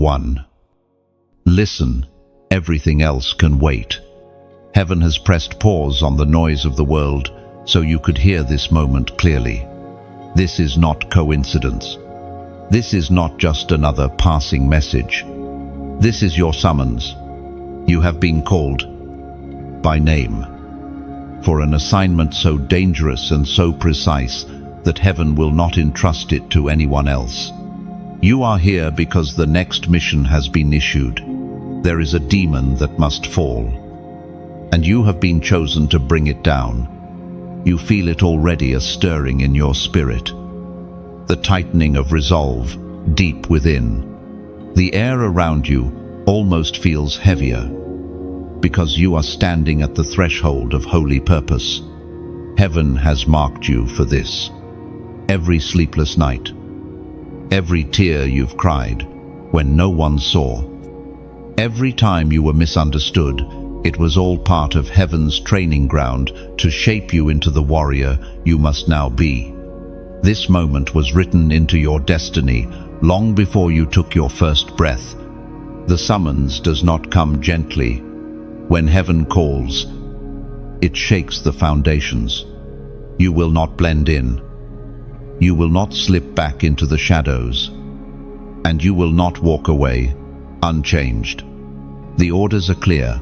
1. Listen, everything else can wait. Heaven has pressed pause on the noise of the world so you could hear this moment clearly. This is not coincidence. This is not just another passing message. This is your summons. You have been called by name for an assignment so dangerous and so precise that heaven will not entrust it to anyone else. You are here because the next mission has been issued. There is a demon that must fall, and you have been chosen to bring it down. You feel it already, a stirring in your spirit, the tightening of resolve deep within. The air around you almost feels heavier, because you are standing at the threshold of holy purpose. Heaven has marked you for this. Every sleepless night, every tear you've cried when no one saw, every time you were misunderstood, it was all part of heaven's training ground to shape you into the warrior you must now be. This moment was written into your destiny long before you took your first breath. The summons does not come gently. When heaven calls, it shakes the foundations. You will not blend in. You will not slip back into the shadows. And you will not walk away unchanged. The orders are clear.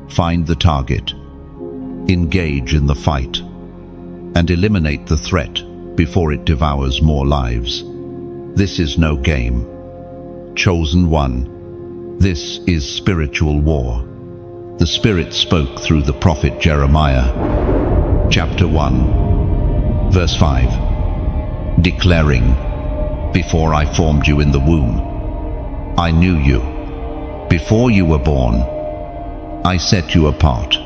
Find the target, engage in the fight, and eliminate the threat before it devours more lives. This is no game. Chosen one, this is spiritual war. The Spirit spoke through the prophet Jeremiah, chapter 1, verse 5, declaring, "Before I formed you in the womb, I knew you. Before you were born, I set you apart.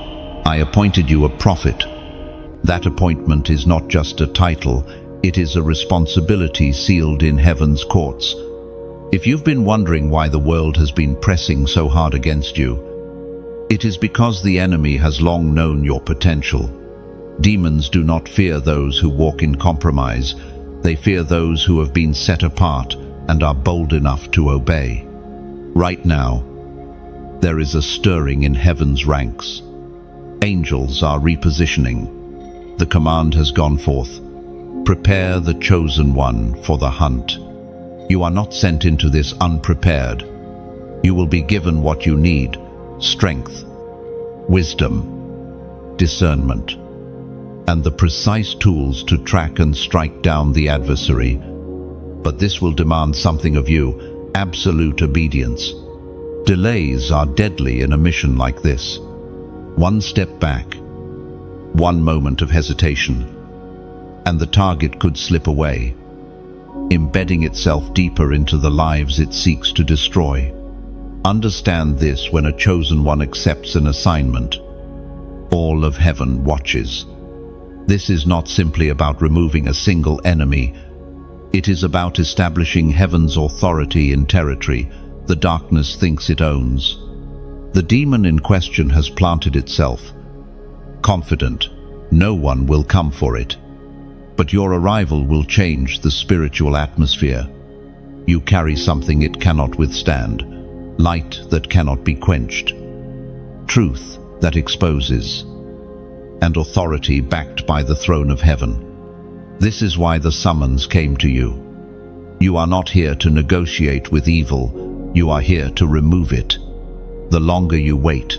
I appointed you a prophet." That appointment is not just a title, it is a responsibility sealed in heaven's courts. If you've been wondering why the world has been pressing so hard against you, it is because the enemy has long known your potential. Demons do not fear those who walk in compromise. They fear those who have been set apart and are bold enough to obey. Right now, there is a stirring in heaven's ranks. Angels are repositioning. The command has gone forth. Prepare the chosen one for the hunt. You are not sent into this unprepared. You will be given what you need: strength, wisdom, discernment, and the precise tools to track and strike down the adversary. But this will demand something of you: absolute obedience. Delays are deadly in a mission like this. One step back, one moment of hesitation, and the target could slip away, embedding itself deeper into the lives it seeks to destroy. Understand this: when a chosen one accepts an assignment, all of heaven watches. This is not simply about removing a single enemy. It is about establishing heaven's authority in territory the darkness thinks it owns. The demon in question has planted itself, confident no one will come for it. But your arrival will change the spiritual atmosphere. You carry something it cannot withstand: light that cannot be quenched, truth that exposes, and authority backed by the throne of heaven. This is why the summons came to you. You are not here to negotiate with evil. You are here to remove it. The longer you wait,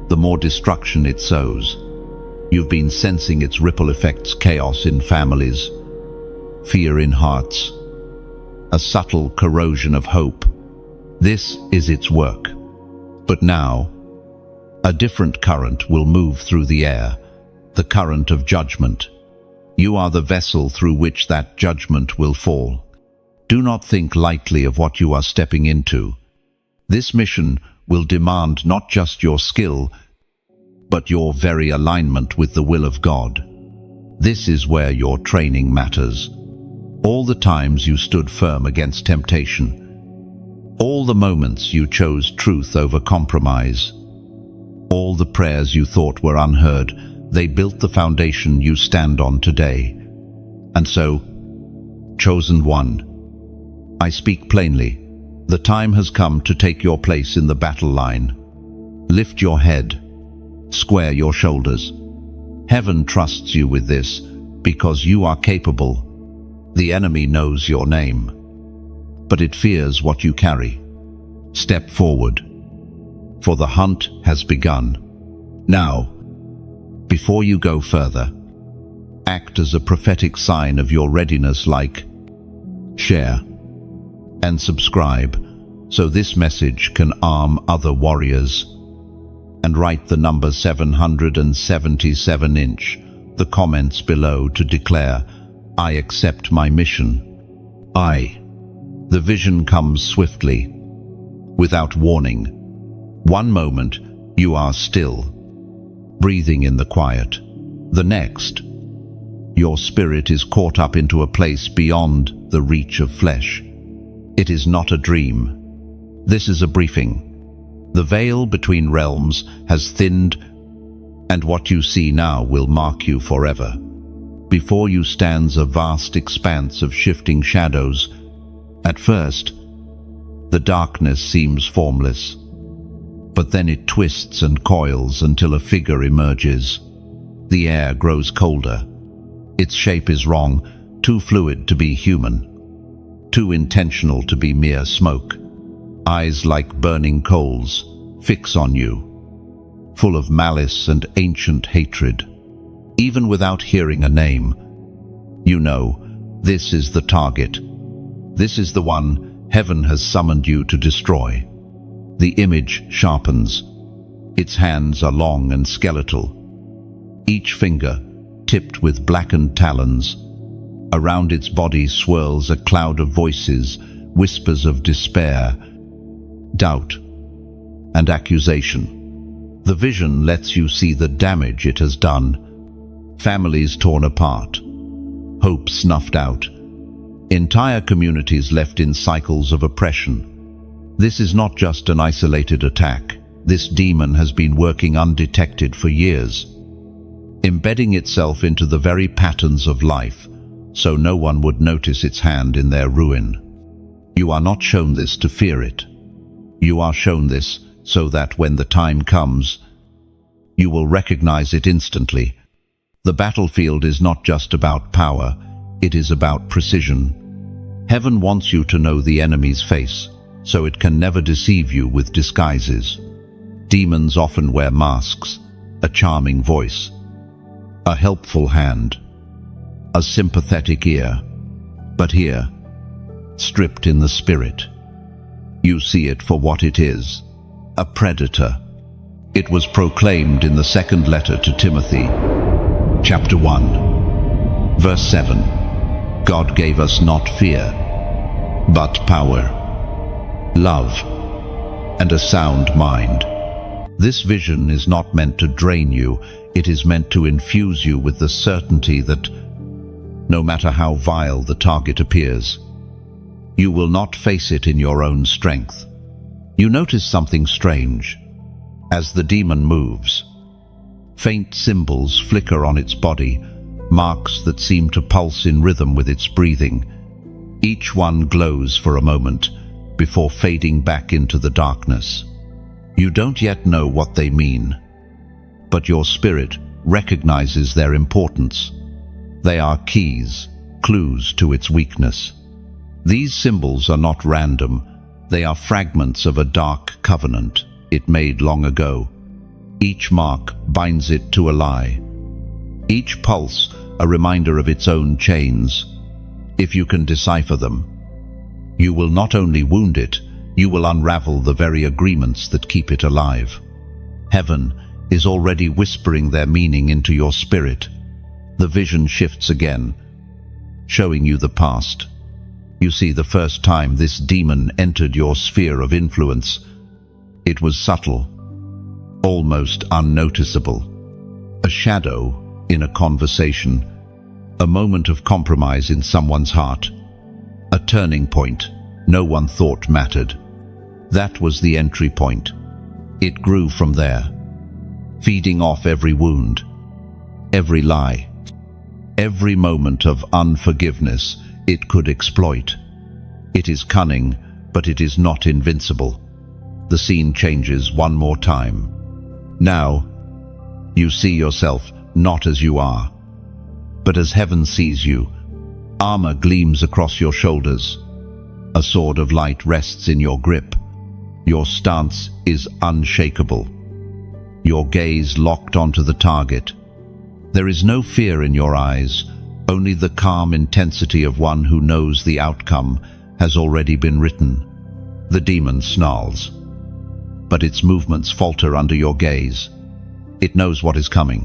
the more destruction it sows. You've been sensing its ripple effects: chaos in families, fear in hearts, a subtle corrosion of hope. This is its work. But now, a different current will move through the air, the current of judgment. You are the vessel through which that judgment will fall. Do not think lightly of what you are stepping into. This mission will demand not just your skill, but your very alignment with the will of God. This is where your training matters. All the times you stood firm against temptation, all the moments you chose truth over compromise, all the prayers you thought were unheard, they built the foundation you stand on today. And so, chosen one, I speak plainly. The time has come to take your place in the battle line. Lift your head. Square your shoulders. Heaven trusts you with this because you are capable. The enemy knows your name, but it fears what you carry. Step forward, for the hunt has begun. Now, before you go further, act as a prophetic sign of your readiness, like, share, and subscribe so this message can arm other warriors. And write the number 777 inch the comments below to declare, I accept my mission. The vision comes swiftly, without warning. One moment, you are still, breathing in the quiet. The next, your spirit is caught up into a place beyond the reach of flesh. It is not a dream. This is a briefing. The veil between realms has thinned, and what you see now will mark you forever. Before you stands a vast expanse of shifting shadows. At first, the darkness seems formless, but then it twists and coils until a figure emerges. The air grows colder. Its shape is wrong, too fluid to be human, too intentional to be mere smoke. Eyes like burning coals fix on you, full of malice and ancient hatred. Even without hearing a name, you know this is the target. This is the one heaven has summoned you to destroy. The image sharpens. Its hands are long and skeletal, each finger tipped with blackened talons. Around its body swirls a cloud of voices, whispers of despair, doubt, and accusation. The vision lets you see the damage it has done. Families torn apart, hope snuffed out, entire communities left in cycles of oppression. This is not just an isolated attack. This demon has been working undetected for years, embedding itself into the very patterns of life, so no one would notice its hand in their ruin. You are not shown this to fear it. You are shown this so that when the time comes, you will recognize it instantly. The battlefield is not just about power, it is about precision. Heaven wants you to know the enemy's face, so it can never deceive you with disguises. Demons often wear masks, a charming voice, a helpful hand, a sympathetic ear. But here, stripped in the spirit, you see it for what it is, a predator. It was proclaimed in the second letter to Timothy, chapter 1, verse 7. God gave us not fear, but power, love, and a sound mind. This vision is not meant to drain you, it is meant to infuse you with the certainty that, no matter how vile the target appears, you will not face it in your own strength. You notice something strange. As the demon moves, faint symbols flicker on its body, marks that seem to pulse in rhythm with its breathing. Each one glows for a moment before fading back into the darkness. You don't yet know what they mean, but your spirit recognizes their importance. They are keys, clues to its weakness. These symbols are not random. They are fragments of a dark covenant it made long ago. Each mark binds it to a lie. Each pulse a reminder of its own chains. If you can decipher them, you will not only wound it, you will unravel the very agreements that keep it alive. Heaven is already whispering their meaning into your spirit. The vision shifts again, showing you the past. You see the first time this demon entered your sphere of influence. It was subtle, almost unnoticeable. A shadow in a conversation, a moment of compromise in someone's heart, a turning point no one thought mattered. That was the entry point. It grew from there, feeding off every wound, every lie, every moment of unforgiveness it could exploit. It is cunning, but it is not invincible. The scene changes one more time. Now, you see yourself not as you are, but as heaven sees you. Armor gleams across your shoulders. A sword of light rests in your grip. Your stance is unshakable. Your gaze locked onto the target. There is no fear in your eyes, only the calm intensity of one who knows the outcome has already been written. The demon snarls, but its movements falter under your gaze. It knows what is coming.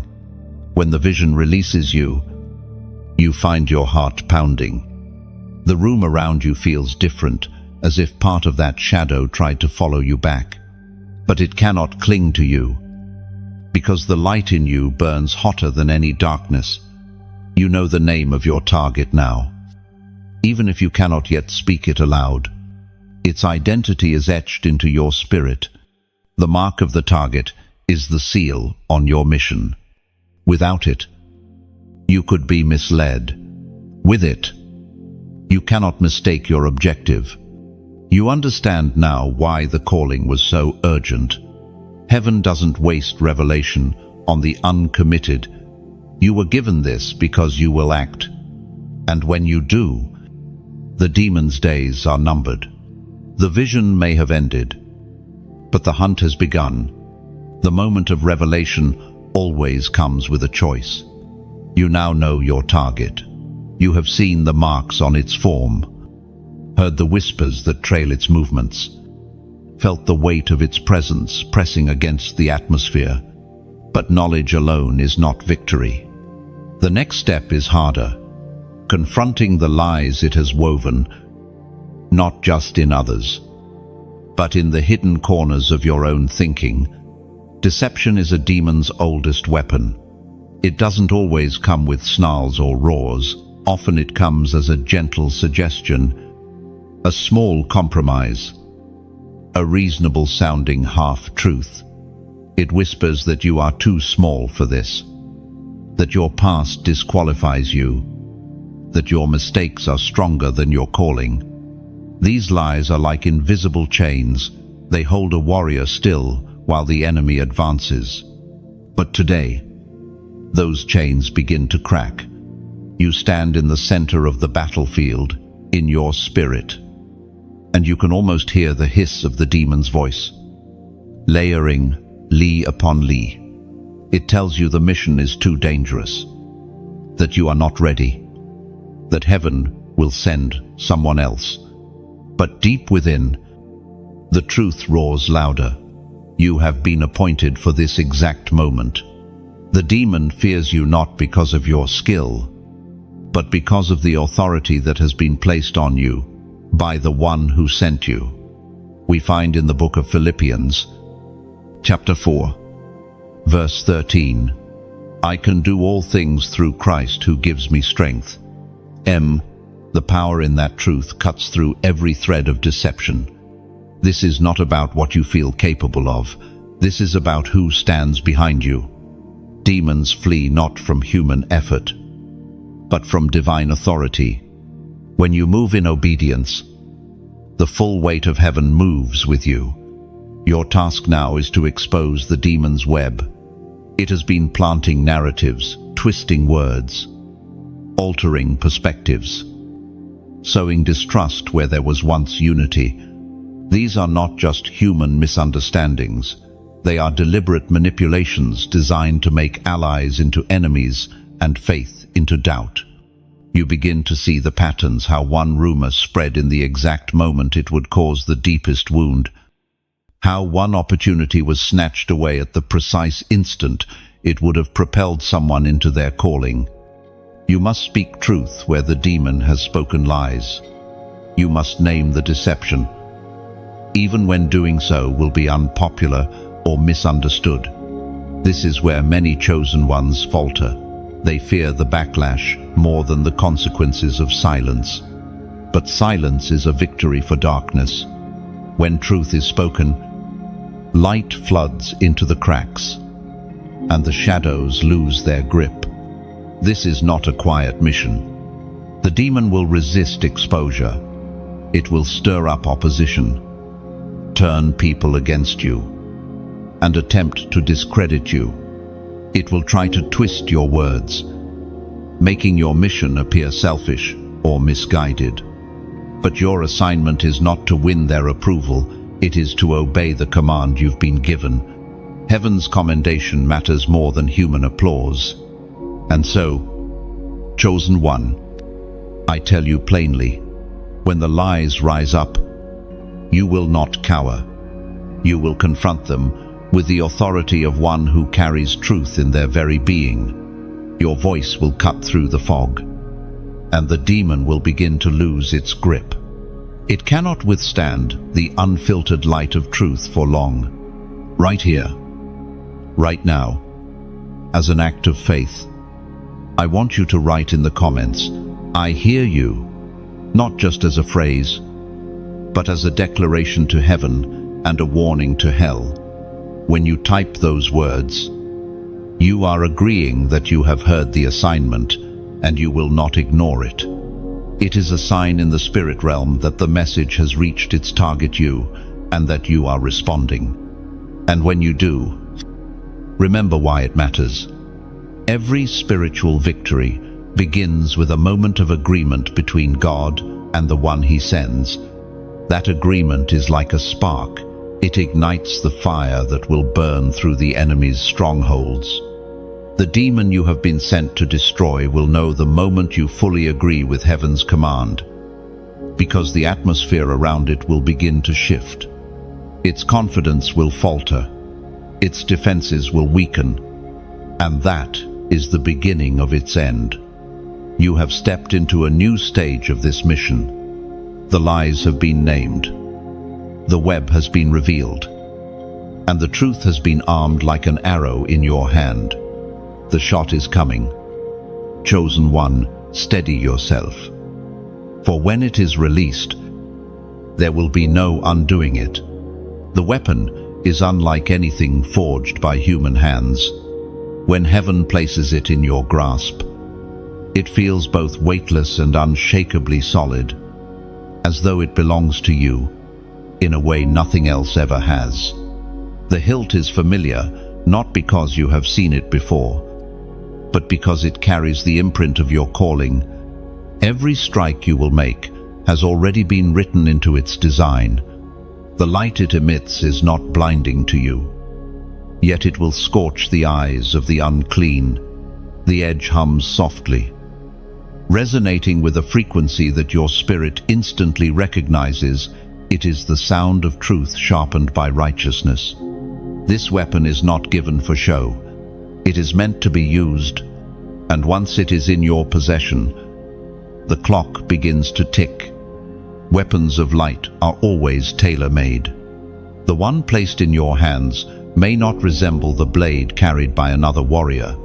When the vision releases you, you find your heart pounding. The room around you feels different, as if part of that shadow tried to follow you back. But it cannot cling to you, because the light in you burns hotter than any darkness. You know the name of your target now, even if you cannot yet speak it aloud. Its identity is etched into your spirit. The mark of the target is the seal on your mission. Without it, you could be misled. With it, you cannot mistake your objective. You understand now why the calling was so urgent. Heaven doesn't waste revelation on the uncommitted. You were given this because you will act. And when you do, the demon's days are numbered. The vision may have ended, but the hunt has begun. The moment of revelation always comes with a choice. You now know your target. You have seen the marks on its form, heard the whispers that trail its movements, felt the weight of its presence pressing against the atmosphere. But knowledge alone is not victory. The next step is harder, confronting the lies it has woven, not just in others, but in the hidden corners of your own thinking. Deception is a demon's oldest weapon. It doesn't always come with snarls or roars. Often it comes as a gentle suggestion, a small compromise, a reasonable-sounding half-truth. It whispers that you are too small for this, that your past disqualifies you, that your mistakes are stronger than your calling. These lies are like invisible chains. They hold a warrior still while the enemy advances. But today, those chains begin to crack. You stand in the center of the battlefield, in your spirit, and you can almost hear the hiss of the demon's voice, layering li upon li. It tells you the mission is too dangerous, that you are not ready, that heaven will send someone else. But deep within, the truth roars louder. You have been appointed for this exact moment. The demon fears you not because of your skill, but because of the authority that has been placed on you by the one who sent you. We find in the book of Philippians, chapter 4, verse 13, I can do all things through Christ who gives me strength. The power in that truth cuts through every thread of deception. This is not about what you feel capable of. This is about who stands behind you. Demons flee not from human effort, but from divine authority. When you move in obedience, the full weight of heaven moves with you. Your task now is to expose the demon's web. It has been planting narratives, twisting words, altering perspectives, sowing distrust where there was once unity. These are not just human misunderstandings. They are deliberate manipulations designed to make allies into enemies and faith into doubt. You begin to see the patterns, how one rumor spread in the exact moment it would cause the deepest wound, how one opportunity was snatched away at the precise instant it would have propelled someone into their calling. You must speak truth where the demon has spoken lies. You must name the deception, even when doing so will be unpopular or misunderstood. This is where many chosen ones falter. They fear the backlash more than the consequences of silence. But silence is a victory for darkness. When truth is spoken, light floods into the cracks, and the shadows lose their grip. This is not a quiet mission. The demon will resist exposure, It will stir up opposition, turn people against you, and attempt to discredit you. It will try to twist your words, making your mission appear selfish or misguided. But your assignment is not to win their approval, it is to obey the command you've been given. Heaven's commendation matters more than human applause. And so, chosen one, I tell you plainly, when the lies rise up, you will not cower. You will confront them with the authority of one who carries truth in their very being. Your voice will cut through the fog, and the demon will begin to lose its grip. It cannot withstand the unfiltered light of truth for long. Right here, right now, as an act of faith, I want you to write in the comments, I hear you, not just as a phrase, but as a declaration to heaven and a warning to hell. When you type those words, you are agreeing that you have heard the assignment and you will not ignore it. It is a sign in the spirit realm that the message has reached its target you and that you are responding. And when you do, remember why it matters. Every spiritual victory begins with a moment of agreement between God and the one He sends. That agreement is like a spark. It ignites the fire that will burn through the enemy's strongholds. The demon you have been sent to destroy will know the moment you fully agree with heaven's command, because the atmosphere around it will begin to shift. Its confidence will falter, its defenses will weaken, and that is the beginning of its end. You have stepped into a new stage of this mission. The lies have been named, the web has been revealed, and the truth has been armed like an arrow in your hand. The shot is coming. Chosen one, steady yourself. For when it is released, there will be no undoing it. The weapon is unlike anything forged by human hands. When heaven places it in your grasp, it feels both weightless and unshakably solid, as though it belongs to you, in a way nothing else ever has. The hilt is familiar, not because you have seen it before, but because it carries the imprint of your calling. Every strike you will make has already been written into its design. The light it emits is not blinding to you, yet it will scorch the eyes of the unclean. The edge hums softly, resonating with a frequency that your spirit instantly recognizes. It is the sound of truth sharpened by righteousness. This weapon is not given for show. It is meant to be used, and once it is in your possession, the clock begins to tick. Weapons of light are always tailor-made. The one placed in your hands may not resemble the blade carried by another warrior.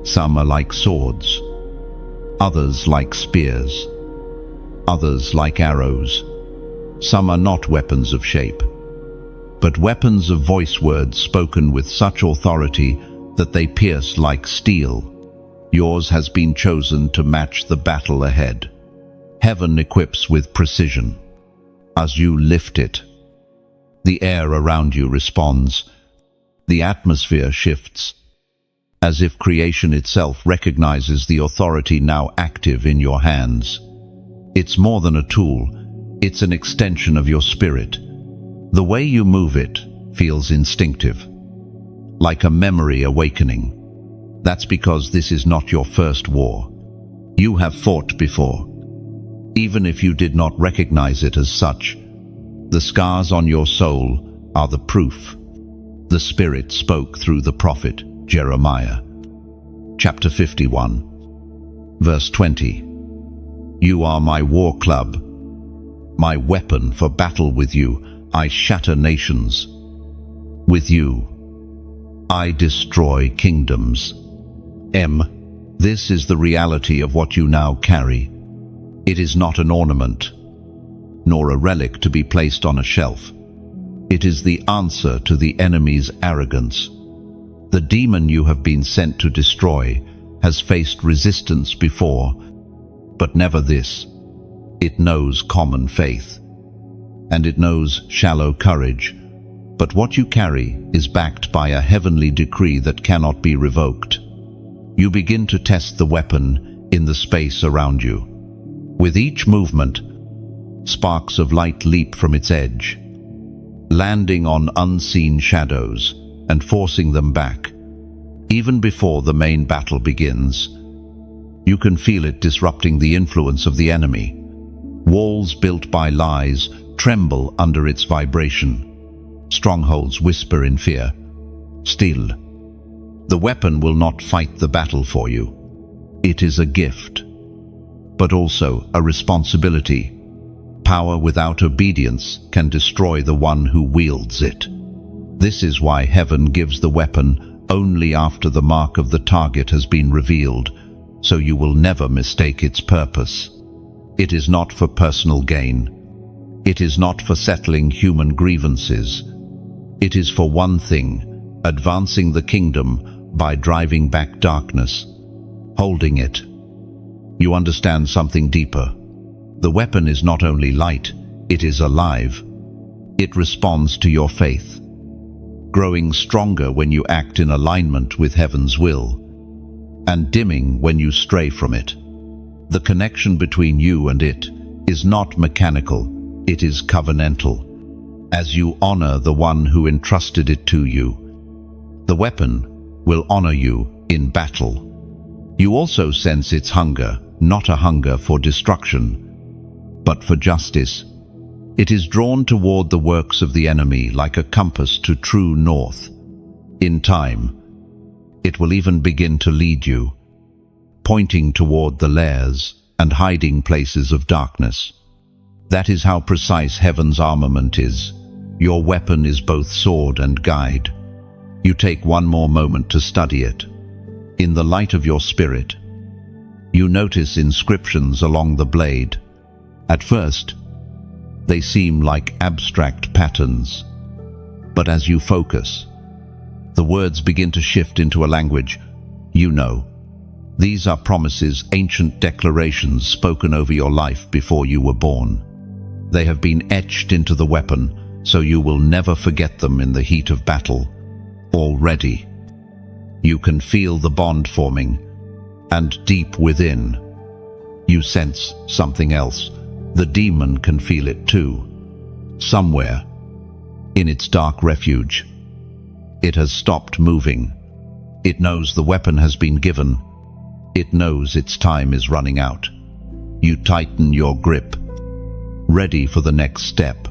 Some are like swords, others like spears, others like arrows. Some are not weapons of shape, but weapons of voice words spoken with such authority that they pierce like steel. Yours has been chosen to match the battle ahead. Heaven equips with precision. As you lift it, the air around you responds. The atmosphere shifts, as if creation itself recognizes the authority now active in your hands. It's more than a tool, it's an extension of your spirit. The way you move it feels instinctive, like a memory awakening. That's because this is not your first war. You have fought before, even if you did not recognize it as such. The scars on your soul are the proof. The Spirit spoke through the prophet Jeremiah. Chapter 51, verse 20. You are my war club, my weapon for battle. With you, I shatter nations. With you, I destroy kingdoms. This is the reality of what you now carry. It is not an ornament, nor a relic to be placed on a shelf. It is the answer to the enemy's arrogance. The demon you have been sent to destroy has faced resistance before, but never this. It knows common faith. And it knows shallow courage. But what you carry is backed by a heavenly decree that cannot be revoked. You begin to test the weapon in the space around you. With each movement, sparks of light leap from its edge, landing on unseen shadows and forcing them back. Even before the main battle begins, you can feel it disrupting the influence of the enemy. Walls built by lies tremble under its vibration. Strongholds whisper in fear. Still, the weapon will not fight the battle for you. It is a gift, but also a responsibility. Power without obedience can destroy the one who wields it. This is why heaven gives the weapon only after the mark of the target has been revealed, so you will never mistake its purpose. It is not for personal gain. It is not for settling human grievances. It is for one thing, advancing the kingdom by driving back darkness. Holding it, you understand something deeper. The weapon is not only light, it is alive. It responds to your faith, growing stronger when you act in alignment with heaven's will, and dimming when you stray from it. The connection between you and it is not mechanical, it is covenantal. As you honor the one who entrusted it to you, the weapon will honor you in battle. You also sense its hunger, not a hunger for destruction, but for justice. It is drawn toward the works of the enemy like a compass to true north. In time, it will even begin to lead you, pointing toward the lairs and hiding places of darkness. That is how precise heaven's armament is. Your weapon is both sword and guide. You take one more moment to study it. In the light of your spirit, you notice inscriptions along the blade. At first, they seem like abstract patterns. But as you focus, the words begin to shift into a language you know. These are promises, ancient declarations spoken over your life before you were born. They have been etched into the weapon, so you will never forget them in the heat of battle. Already, you can feel the bond forming, and deep within, you sense something else. The demon can feel it too. Somewhere, in its dark refuge, it has stopped moving. It knows the weapon has been given. It knows its time is running out. You tighten your grip, ready for the next step.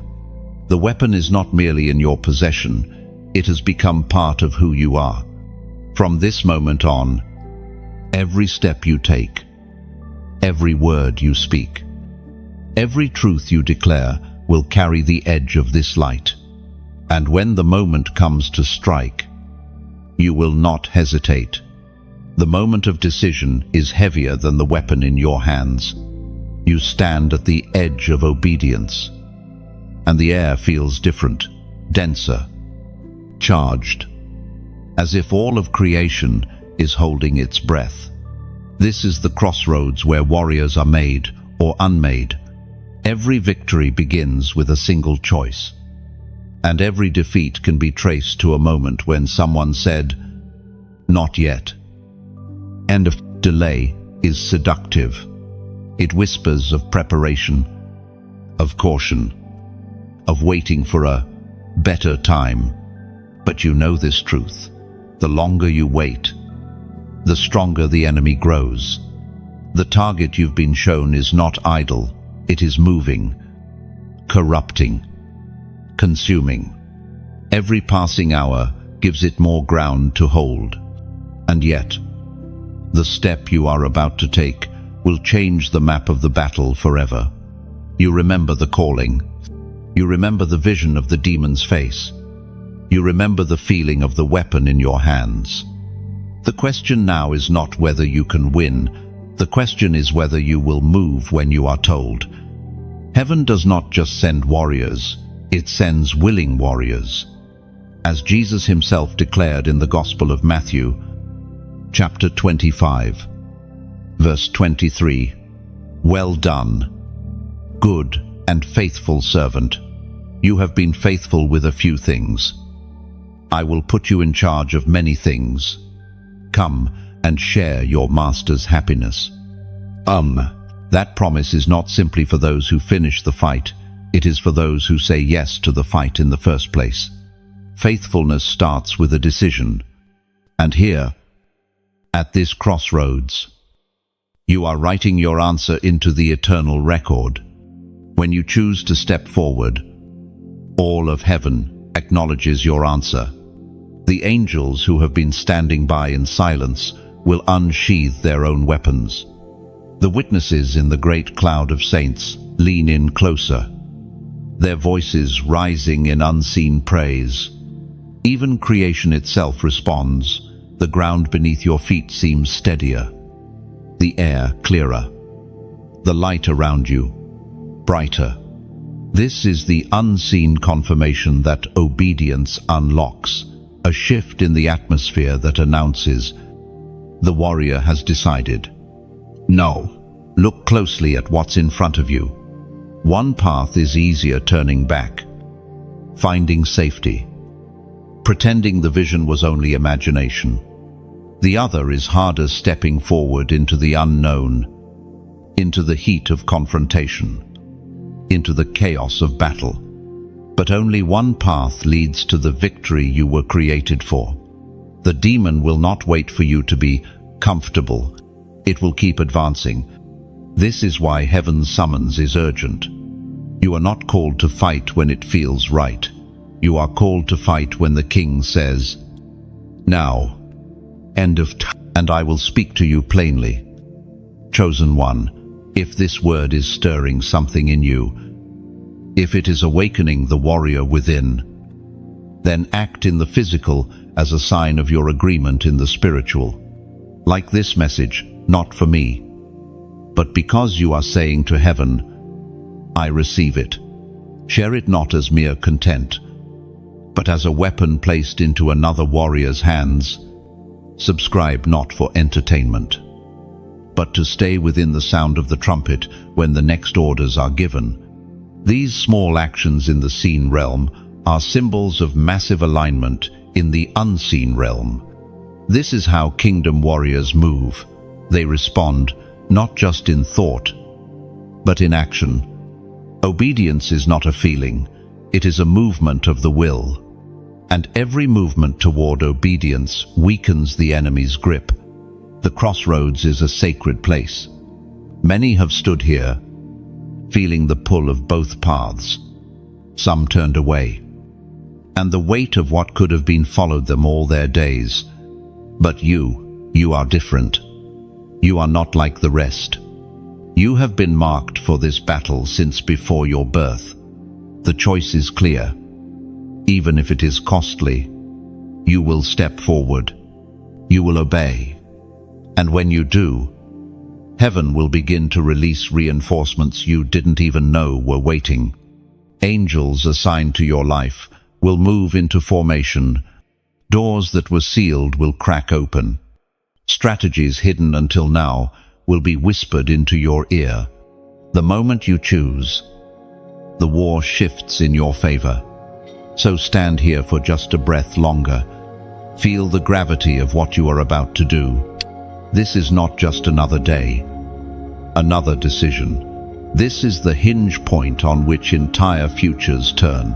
The weapon is not merely in your possession, it has become part of who you are. From this moment on, every step you take, every word you speak, every truth you declare will carry the edge of this light. And when the moment comes to strike, you will not hesitate. The moment of decision is heavier than the weapon in your hands. You stand at the edge of obedience, and the air feels different, denser, charged, as if all of creation is holding its breath. This is the crossroads where warriors are made or unmade. Every victory begins with a single choice, and every defeat can be traced to a moment when someone said, "Not yet." And of delay is seductive. It whispers of preparation, of caution, of waiting for a better time. But you know this truth. The longer you wait, the stronger the enemy grows. The target you've been shown is not idle. It is moving, corrupting, consuming. Every passing hour gives it more ground to hold. And yet, the step you are about to take will change the map of the battle forever. You remember the calling. You remember the vision of the demon's face. You remember the feeling of the weapon in your hands. The question now is not whether you can win. The question is whether you will move when you are told. Heaven does not just send warriors, it sends willing warriors. As Jesus himself declared in the Gospel of Matthew, chapter 25, verse 23, "Well done, good and faithful servant. You have been faithful with a few things. I will put you in charge of many things. Come and share your master's happiness." That promise is not simply for those who finish the fight. It is for those who say yes to the fight in the first place. Faithfulness starts with a decision. And here, at this crossroads, you are writing your answer into the eternal record. When you choose to step forward, all of heaven acknowledges your answer. The angels who have been standing by in silence will unsheathe their own weapons. The witnesses in the great cloud of saints lean in closer, their voices rising in unseen praise. Even creation itself responds. The ground beneath your feet seems steadier, the air clearer, the light around you brighter. This is the unseen confirmation that obedience unlocks, a shift in the atmosphere that announces the warrior has decided. No, look closely at what's in front of you. One path is easier, turning back, finding safety, pretending the vision was only imagination. The other is harder, stepping forward into the unknown, into the heat of confrontation, into the chaos of battle. But only one path leads to the victory you were created for. The demon will not wait for you to be comfortable. It will keep advancing. This is why heaven's summons is urgent. You are not called to fight when it feels right. You are called to fight when the king says, "Now, end of time, and I will speak to you plainly." Chosen one, if this word is stirring something in you, if it is awakening the warrior within, then act in the physical as a sign of your agreement in the spiritual. Like this message, not for me, but because you are saying to heaven, "I receive it." Share it not as mere content, but as a weapon placed into another warrior's hands. Subscribe not for entertainment, but to stay within the sound of the trumpet when the next orders are given. These small actions in the seen realm are symbols of massive alignment in the unseen realm. This is how kingdom warriors move. They respond not just in thought, but in action. Obedience is not a feeling, it is a movement of the will. And every movement toward obedience weakens the enemy's grip. The crossroads is a sacred place. Many have stood here, feeling the pull of both paths. Some turned away, and the weight of what could have been followed them all their days. But you are different. You are not like the rest. You have been marked for this battle since before your birth. The choice is clear. Even if it is costly, you will step forward. You will obey. And when you do, heaven will begin to release reinforcements you didn't even know were waiting. Angels assigned to your life will move into formation. Doors that were sealed will crack open. Strategies hidden until now will be whispered into your ear. The moment you choose, the war shifts in your favor. So stand here for just a breath longer. Feel the gravity of what you are about to do. This is not just another day, another decision. This is the hinge point on which entire futures turn.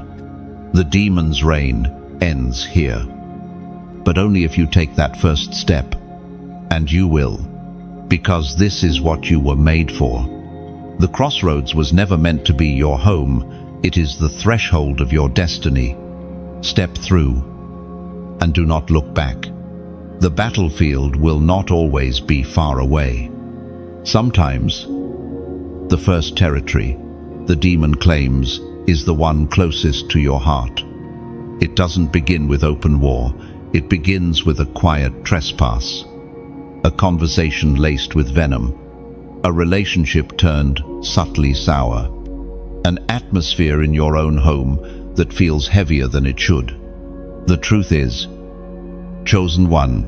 The demon's reign ends here. But only if you take that first step. And you will, because this is what you were made for. The crossroads was never meant to be your home. It is the threshold of your destiny. Step through, and do not look back. The battlefield will not always be far away. Sometimes, the first territory the demon claims is the one closest to your heart. It doesn't begin with open war. It begins with a quiet trespass, a conversation laced with venom, a relationship turned subtly sour, an atmosphere in your own home that feels heavier than it should. The truth is, chosen one,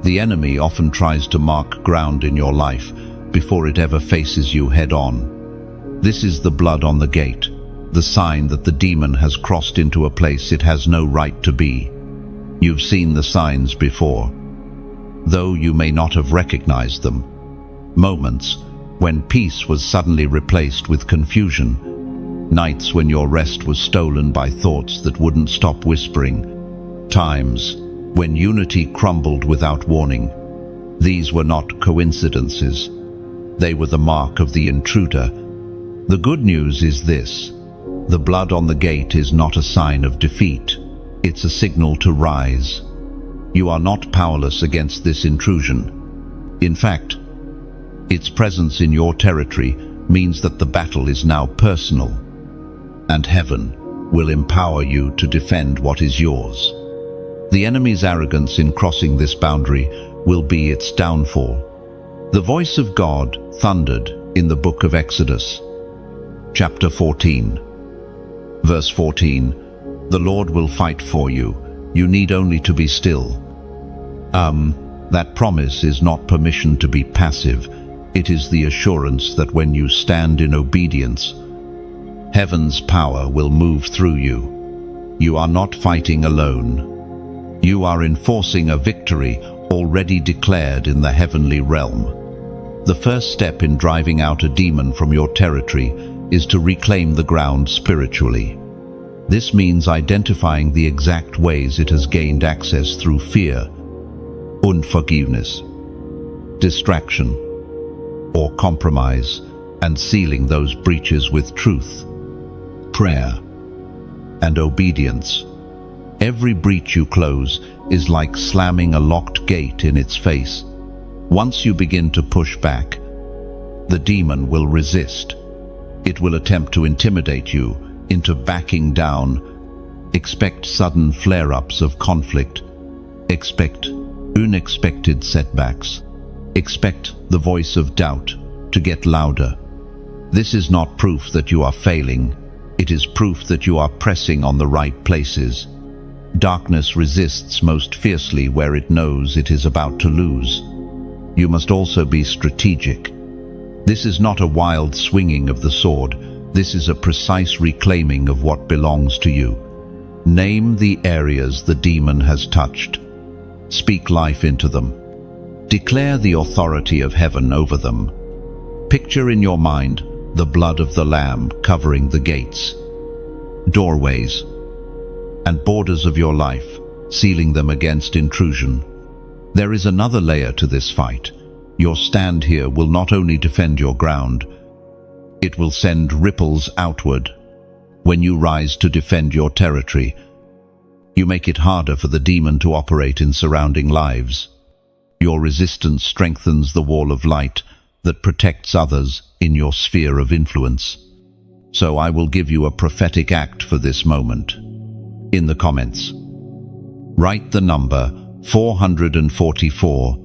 the enemy often tries to mark ground in your life before it ever faces you head on. This is the blood on the gate, the sign that the demon has crossed into a place it has no right to be. You've seen the signs before, though you may not have recognized them. Moments when peace was suddenly replaced with confusion. Nights when your rest was stolen by thoughts that wouldn't stop whispering. Times when unity crumbled without warning. These were not coincidences. They were the mark of the intruder. The good news is this: the blood on the gate is not a sign of defeat. It's a signal to rise. You are not powerless against this intrusion. In fact, its presence in your territory means that the battle is now personal, and heaven will empower you to defend what is yours. The enemy's arrogance in crossing this boundary will be its downfall. The voice of God thundered in the book of Exodus, chapter 14, verse 14. The Lord will fight for you. You need only to be still. That promise is not permission to be passive. It is the assurance that when you stand in obedience, heaven's power will move through you. You are not fighting alone. You are enforcing a victory already declared in the heavenly realm. The first step in driving out a demon from your territory is to reclaim the ground spiritually. This means identifying the exact ways it has gained access through fear, unforgiveness, distraction, or compromise, and sealing those breaches with truth, prayer, and obedience. Every breach you close is like slamming a locked gate in its face. Once you begin to push back, the demon will resist. It will attempt to intimidate you into backing down. Expect sudden flare-ups of conflict. Expect unexpected setbacks. Expect the voice of doubt to get louder. This is not proof that you are failing. It is proof that you are pressing on the right places. Darkness resists most fiercely where it knows it is about to lose. You must also be strategic. This is not a wild swinging of the sword. This is a precise reclaiming of what belongs to you. Name the areas the demon has touched. Speak life into them. Declare the authority of heaven over them. Picture in your mind the blood of the Lamb covering the gates, doorways, and borders of your life, sealing them against intrusion. There is another layer to this fight. Your stand here will not only defend your ground, it will send ripples outward. When you rise to defend your territory, you make it harder for the demon to operate in surrounding lives. Your resistance strengthens the wall of light that protects others in your sphere of influence. So I will give you a prophetic act for this moment. In the comments, write the number 444.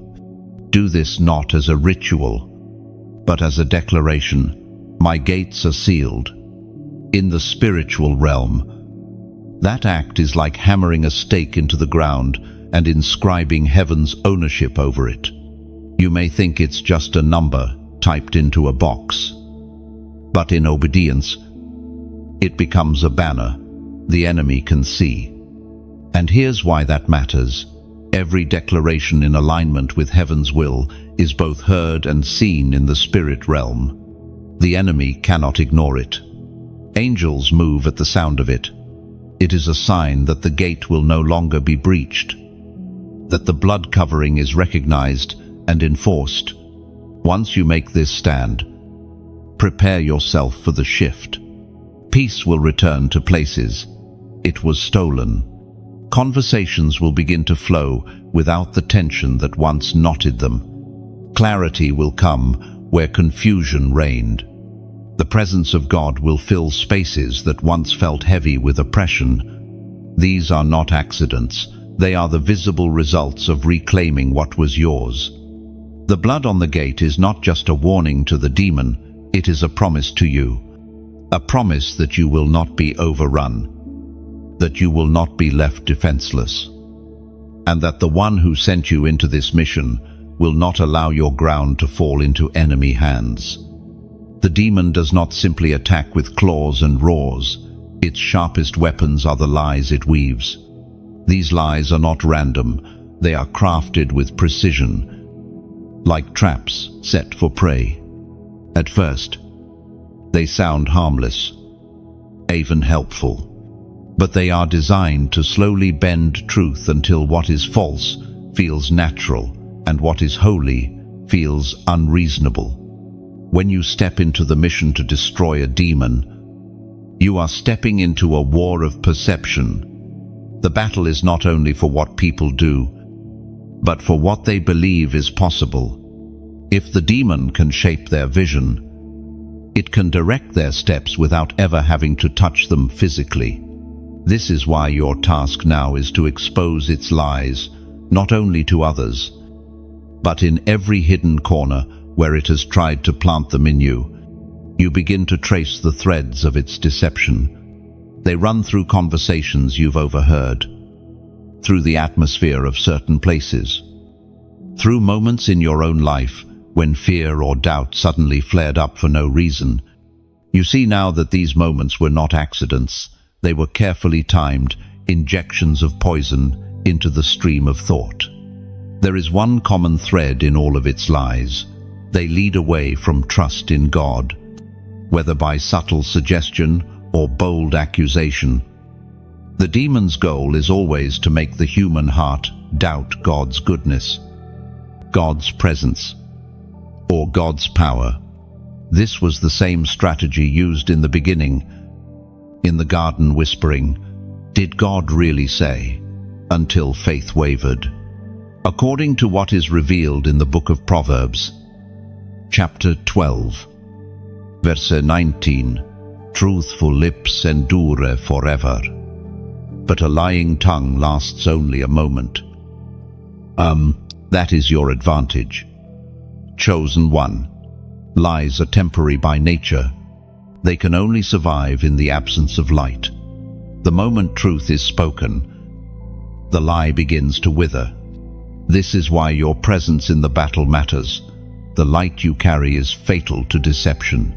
Do this not as a ritual, but as a declaration. My gates are sealed. In the spiritual realm, that act is like hammering a stake into the ground and inscribing heaven's ownership over it. You may think it's just a number typed into a box, but in obedience, it becomes a banner the enemy can see. And here's why that matters. Every declaration in alignment with heaven's will is both heard and seen in the spirit realm. The enemy cannot ignore it. Angels move at the sound of it. It is a sign that the gate will no longer be breached, that the blood covering is recognized and enforced. Once you make this stand, prepare yourself for the shift. Peace will return to places it was stolen. Conversations will begin to flow without the tension that once knotted them. Clarity will come where confusion reigned. The presence of God will fill spaces that once felt heavy with oppression. These are not accidents. They are the visible results of reclaiming what was yours. The blood on the gate is not just a warning to the demon, it is a promise to you. A promise that you will not be overrun, that you will not be left defenseless, and that the one who sent you into this mission will not allow your ground to fall into enemy hands. The demon does not simply attack with claws and roars. Its sharpest weapons are the lies it weaves. These lies are not random. They are crafted with precision, like traps set for prey. At first, they sound harmless, even helpful. But they are designed to slowly bend truth until what is false feels natural and what is holy feels unreasonable. When you step into the mission to destroy a demon, you are stepping into a war of perception. The battle is not only for what people do, but for what they believe is possible. If the demon can shape their vision, it can direct their steps without ever having to touch them physically. This is why your task now is to expose its lies, not only to others, but in every hidden corner where it has tried to plant them in you. You begin to trace the threads of its deception. They run through conversations you've overheard, through the atmosphere of certain places, through moments in your own life when fear or doubt suddenly flared up for no reason. You see now that these moments were not accidents. They were carefully timed injections of poison into the stream of thought. There is one common thread in all of its lies. They lead away from trust in God, whether by subtle suggestion or bold accusation. The demon's goal is always to make the human heart doubt God's goodness, God's presence, or God's power. This was the same strategy used in the beginning, in the garden, whispering, "Did God really say?" until faith wavered. According to what is revealed in the book of Proverbs, chapter 12, verse 19, "Truthful lips endure forever, but a lying tongue lasts only a moment." That is your advantage. Chosen one. Lies are temporary by nature. They can only survive in the absence of light. The moment truth is spoken, the lie begins to wither. This is why your presence in the battle matters. The light you carry is fatal to deception.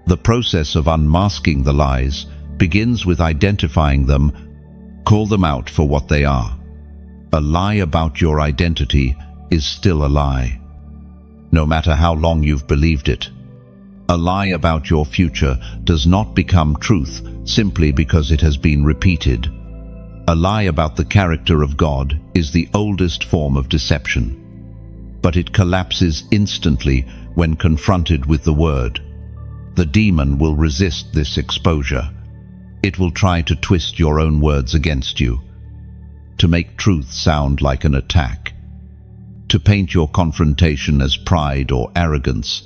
The process of unmasking the lies begins with identifying them. Call them out for what they are. A lie about your identity is still a lie, no matter how long you've believed it. A lie about your future does not become truth simply because it has been repeated. A lie about the character of God is the oldest form of deception, but it collapses instantly when confronted with the word. The demon will resist this exposure. It will try to twist your own words against you, to make truth sound like an attack, to paint your confrontation as pride or arrogance.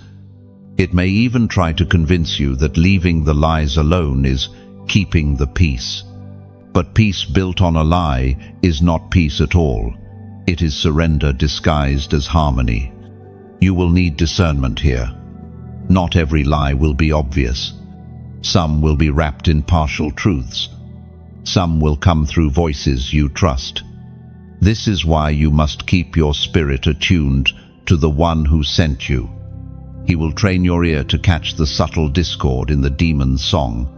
It may even try to convince you that leaving the lies alone is keeping the peace. But peace built on a lie is not peace at all. It is surrender disguised as harmony. You will need discernment here. Not every lie will be obvious. Some will be wrapped in partial truths. Some will come through voices you trust. This is why you must keep your spirit attuned to the one who sent you. He will train your ear to catch the subtle discord in the demon's song.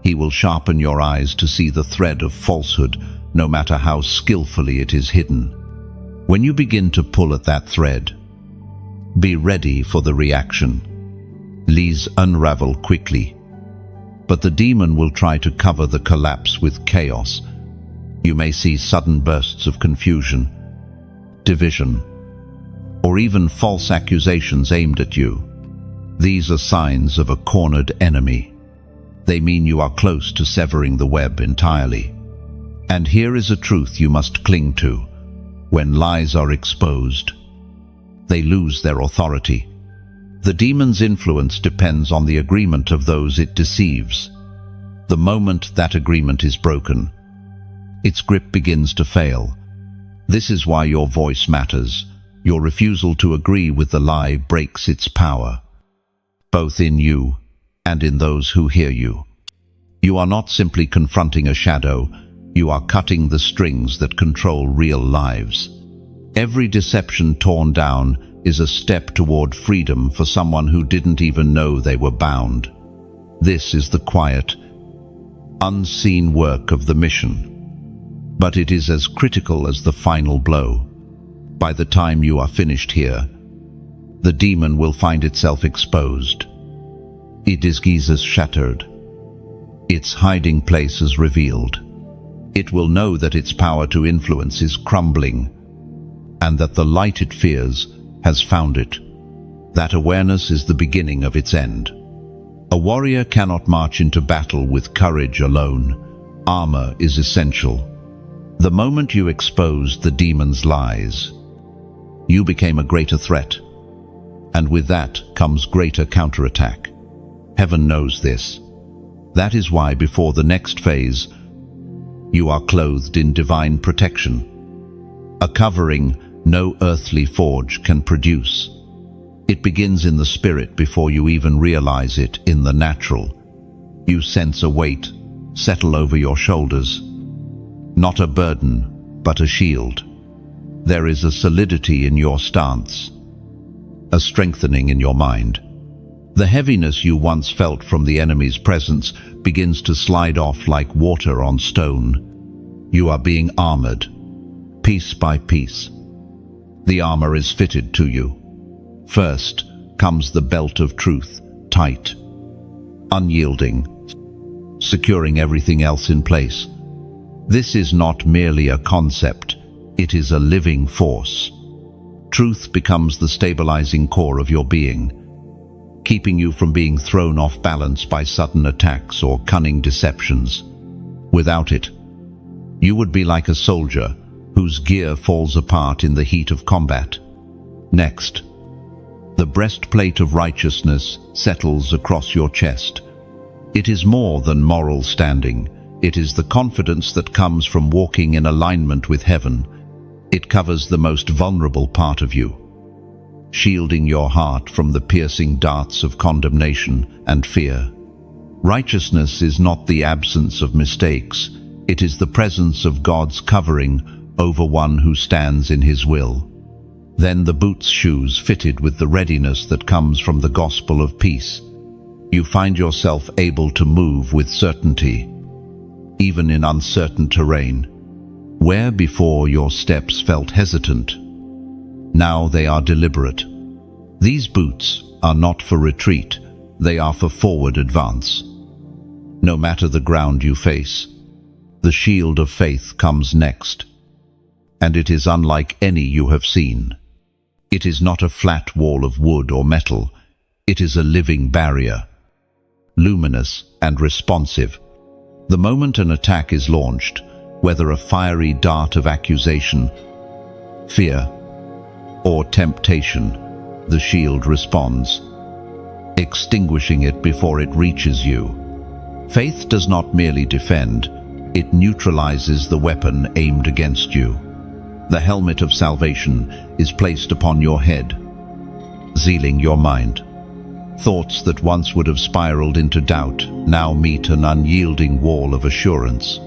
He will sharpen your eyes to see the thread of falsehood, no matter how skillfully it is hidden. When you begin to pull at that thread, be ready for the reaction. Lies unravel quickly, but the demon will try to cover the collapse with chaos. You may see sudden bursts of confusion, division, or even false accusations aimed at you. These are signs of a cornered enemy. They mean you are close to severing the web entirely. And here is a truth you must cling to. When lies are exposed, they lose their authority. The demon's influence depends on the agreement of those it deceives. The moment that agreement is broken, its grip begins to fail. This is why your voice matters. Your refusal to agree with the lie breaks its power, both in you and in those who hear you. You are not simply confronting a shadow, you are cutting the strings that control real lives. Every deception torn down is a step toward freedom for someone who didn't even know they were bound. This is the quiet, unseen work of the mission. But it is as critical as the final blow. By the time you are finished here, the demon will find itself exposed. Its guise shattered. Its hiding place is revealed. It will know that its power to influence is crumbling, and that the light it fears has found it. That awareness is the beginning of its end. A warrior cannot march into battle with courage alone. Armor is essential. The moment you exposed the demon's lies, you became a greater threat. And with that comes greater counterattack. Heaven knows this. That is why before the next phase, you are clothed in divine protection. A covering no earthly forge can produce. It begins in the spirit before you even realize it in the natural. You sense a weight settle over your shoulders. Not a burden, but a shield. There is a solidity in your stance, a strengthening in your mind. The heaviness you once felt from the enemy's presence begins to slide off like water on stone. You are being armored, piece by piece. The armor is fitted to you. First comes the belt of truth, tight, unyielding, securing everything else in place. This is not merely a concept, it is a living force. Truth becomes the stabilizing core of your being, keeping you from being thrown off balance by sudden attacks or cunning deceptions. Without it, you would be like a soldier whose gear falls apart in the heat of combat. Next, the breastplate of righteousness settles across your chest. It is more than moral standing. It is the confidence that comes from walking in alignment with heaven. It covers the most vulnerable part of you, shielding your heart from the piercing darts of condemnation and fear. Righteousness is not the absence of mistakes. It is the presence of God's covering over one who stands in His will. Then the boots shoes fitted with the readiness that comes from the gospel of peace. You find yourself able to move with certainty, even in uncertain terrain. Where before your steps felt hesitant, now they are deliberate. These boots are not for retreat, they are for forward advance. No matter the ground you face, the shield of faith comes next, and it is unlike any you have seen. It is not a flat wall of wood or metal, it is a living barrier, luminous and responsive. The moment an attack is launched, whether a fiery dart of accusation, fear, or temptation, the shield responds, extinguishing it before it reaches you. Faith does not merely defend, it neutralizes the weapon aimed against you. The helmet of salvation is placed upon your head, sealing your mind. Thoughts that once would have spiraled into doubt now meet an unyielding wall of assurance.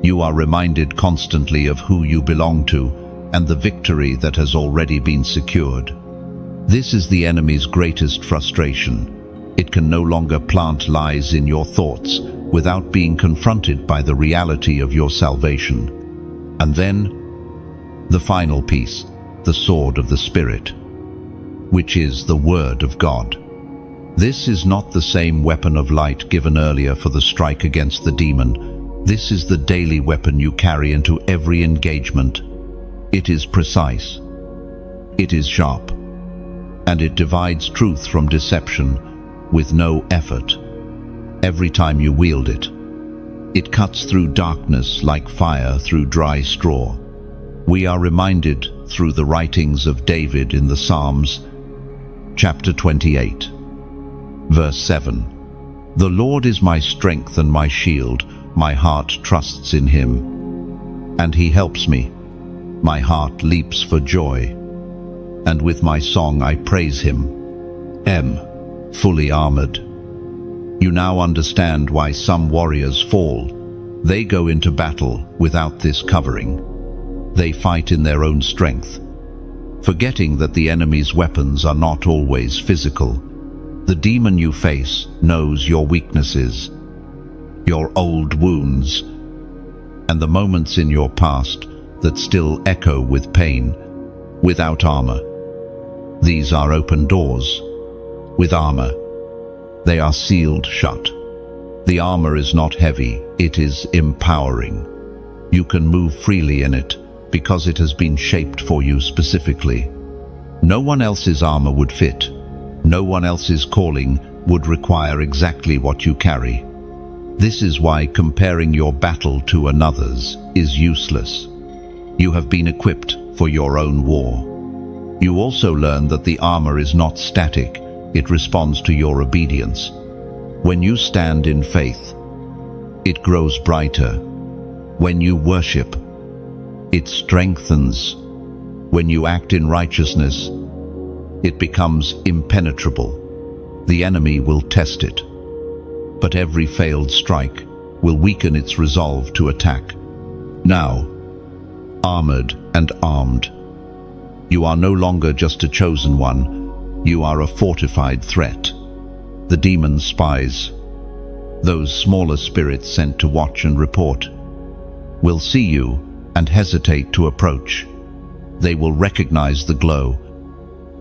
You are reminded constantly of who you belong to and the victory that has already been secured. This is the enemy's greatest frustration. It can no longer plant lies in your thoughts without being confronted by the reality of your salvation. And then, the final piece, the sword of the Spirit, which is the Word of God. This is not the same weapon of light given earlier for the strike against the demon. This is the daily weapon you carry into every engagement. It is precise, it is sharp, and it divides truth from deception with no effort. Every time you wield it, it cuts through darkness like fire through dry straw. We are reminded through the writings of David in the Psalms, chapter 28, verse 7. The Lord is my strength and my shield, my heart trusts in Him, and He helps me. My heart leaps for joy, and with my song I praise Him. Fully armored. You now understand why some warriors fall. They go into battle without this covering. They fight in their own strength, forgetting that the enemy's weapons are not always physical. The demon you face knows your weaknesses, your old wounds, and the moments in your past that still echo with pain. Without armor, these are open doors. With armor, they are sealed shut. The armor is not heavy, it is empowering. You can move freely in it because it has been shaped for you specifically. No one else's armor would fit. No one else's calling would require exactly what you carry. This is why comparing your battle to another's is useless. You have been equipped for your own war. You also learn that the armor is not static, it responds to your obedience. When you stand in faith, it grows brighter. When you worship, it strengthens. When you act in righteousness, it becomes impenetrable. The enemy will test it, but every failed strike will weaken its resolve to attack. Now, armored and armed, you are no longer just a chosen one, you are a fortified threat. The demon's spies, those smaller spirits sent to watch and report, will see you and hesitate to approach. They will recognize the glow,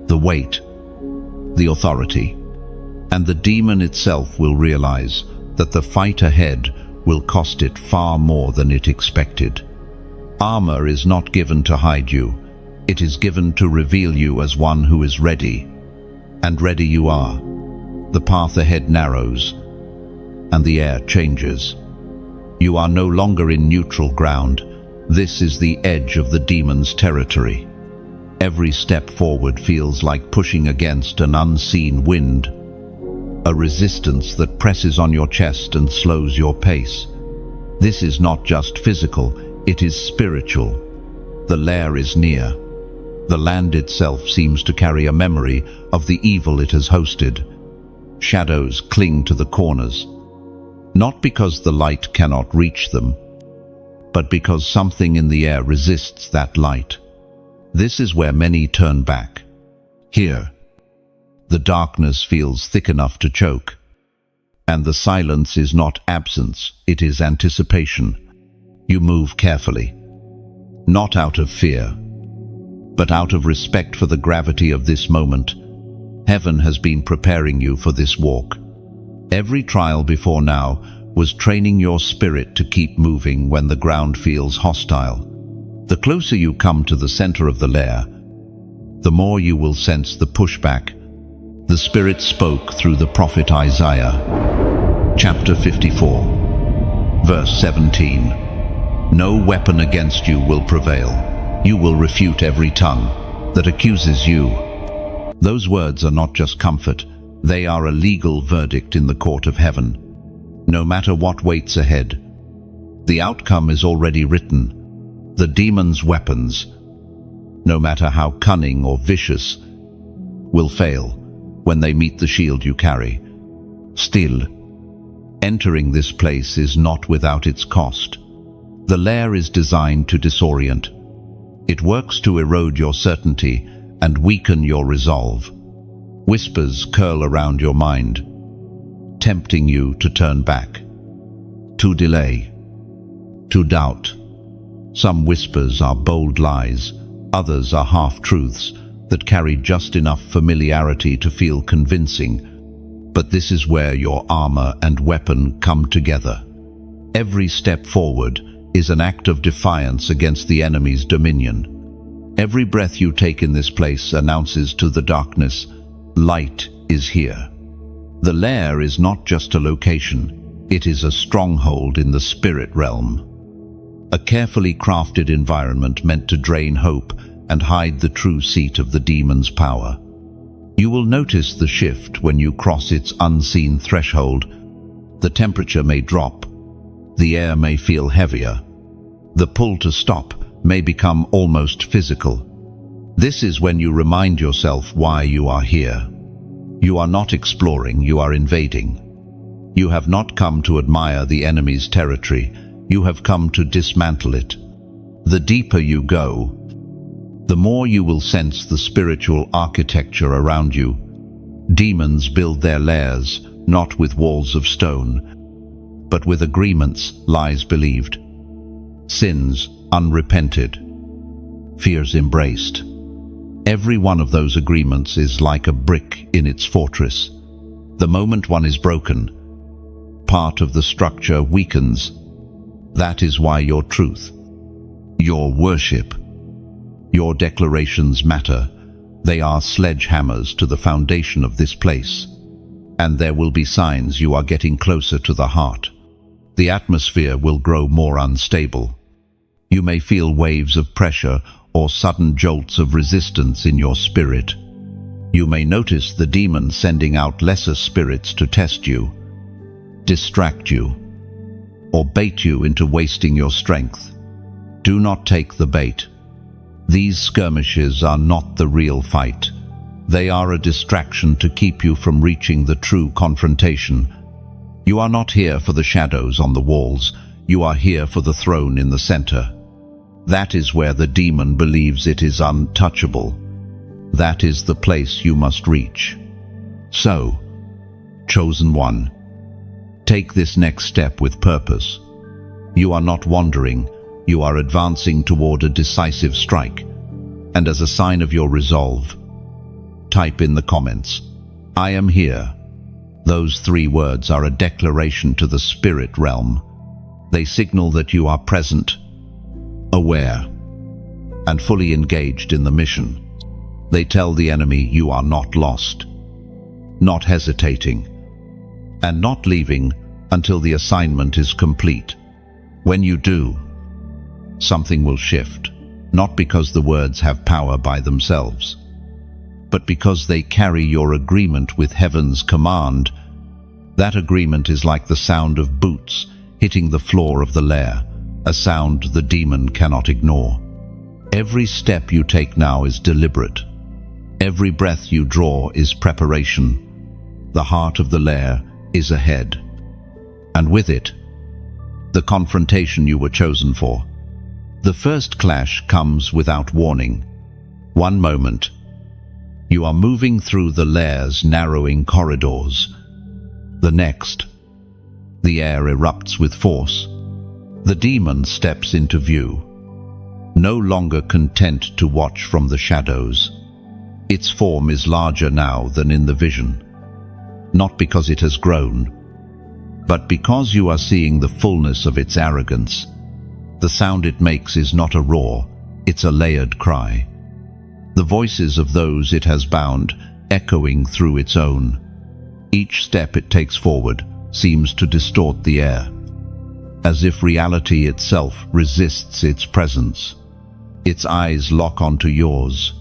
the weight, the authority, and the demon itself will realize that the fight ahead will cost it far more than it expected. Armor is not given to hide you, it is given to reveal you as one who is ready. And ready you are. The path ahead narrows, and the air changes. You are no longer in neutral ground. This is the edge of the demon's territory. Every step forward feels like pushing against an unseen wind, a resistance that presses on your chest and slows your pace. This is not just physical, it is spiritual. The lair is near. The land itself seems to carry a memory of the evil it has hosted. Shadows cling to the corners, not because the light cannot reach them, but because something in the air resists that light. This is where many turn back. Here, the darkness feels thick enough to choke, and the silence is not absence, it is anticipation. You move carefully, not out of fear, but out of respect for the gravity of this moment. Heaven has been preparing you for this walk. Every trial before now was training your spirit to keep moving when the ground feels hostile. The closer you come to the center of the lair, the more you will sense the pushback. The Spirit spoke through the prophet Isaiah. Chapter 54, verse 17. No weapon against you will prevail. You will refute every tongue that accuses you. Those words are not just comfort, they are a legal verdict in the court of heaven. No matter what waits ahead, the outcome is already written. The demon's weapons, no matter how cunning or vicious, will fail when they meet the shield you carry. Still, entering this place is not without its cost. The lair is designed to disorient. It works to erode your certainty and weaken your resolve. Whispers curl around your mind, tempting you to turn back, to delay, to doubt. Some whispers are bold lies, others are half-truths that carry just enough familiarity to feel convincing. But this is where your armor and weapon come together. Every step forward is an act of defiance against the enemy's dominion. Every breath you take in this place announces to the darkness, light is here. The lair is not just a location, it is a stronghold in the spirit realm. A carefully crafted environment meant to drain hope and hide the true seat of the demon's power. You will notice the shift when you cross its unseen threshold. The temperature may drop, the air may feel heavier, the pull to stop may become almost physical. This is when you remind yourself why you are here. You are not exploring, you are invading. You have not come to admire the enemy's territory, you have come to dismantle it. The deeper you go, the more you will sense the spiritual architecture around you. Demons build their lairs not with walls of stone, but with agreements, lies believed, sins unrepented, fears embraced. Every one of those agreements is like a brick in its fortress. The moment one is broken, part of the structure weakens. That is why your truth, your worship, your declarations matter. They are sledgehammers to the foundation of this place. And there will be signs you are getting closer to the heart. The atmosphere will grow more unstable. You may feel waves of pressure or sudden jolts of resistance in your spirit. You may notice the demon sending out lesser spirits to test you, distract you, or bait you into wasting your strength. Do not take the bait. These skirmishes are not the real fight. They are a distraction to keep you from reaching the true confrontation. You are not here for the shadows on the walls. You are here for the throne in the center. That is where the demon believes it is untouchable. That is the place you must reach. So, chosen one, take this next step with purpose. You are not wandering. You are advancing toward a decisive strike. And as a sign of your resolve, type in the comments, "I am here." Those 3 words are a declaration to the spirit realm. They signal that you are present, aware, and fully engaged in the mission. They tell the enemy you are not lost, not hesitating, and not leaving until the assignment is complete. When you do, something will shift, not because the words have power by themselves, but because they carry your agreement with heaven's command. That agreement is like the sound of boots hitting the floor of the lair, a sound the demon cannot ignore. Every step you take now is deliberate. Every breath you draw is preparation. The heart of the lair is ahead. And with it, the confrontation you were chosen for. The first clash comes without warning. One moment, you are moving through the lair's narrowing corridors. The next, the air erupts with force. The demon steps into view, no longer content to watch from the shadows. Its form is larger now than in the vision, not because it has grown, but because you are seeing the fullness of its arrogance. The sound it makes is not a roar, it's a layered cry. The voices of those it has bound echoing through its own. Each step it takes forward seems to distort the air, as if reality itself resists its presence. Its eyes lock onto yours,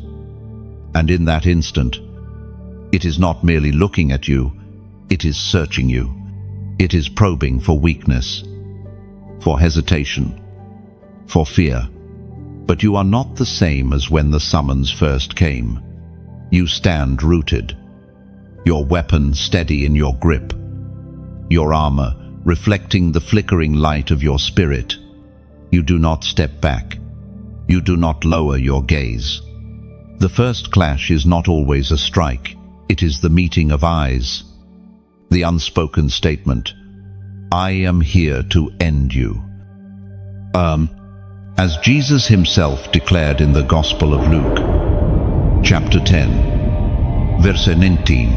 and in that instant, it is not merely looking at you, it is searching you. It is probing for weakness, for hesitation, for fear. But you are not the same as when the summons first came. You stand rooted, your weapon steady in your grip, your armor reflecting the flickering light of your spirit. You do not step back. You do not lower your gaze. The first clash is not always a strike. It is the meeting of eyes. The unspoken statement, "I am here to end you." As Jesus himself declared in the Gospel of Luke, chapter 10, verse 19,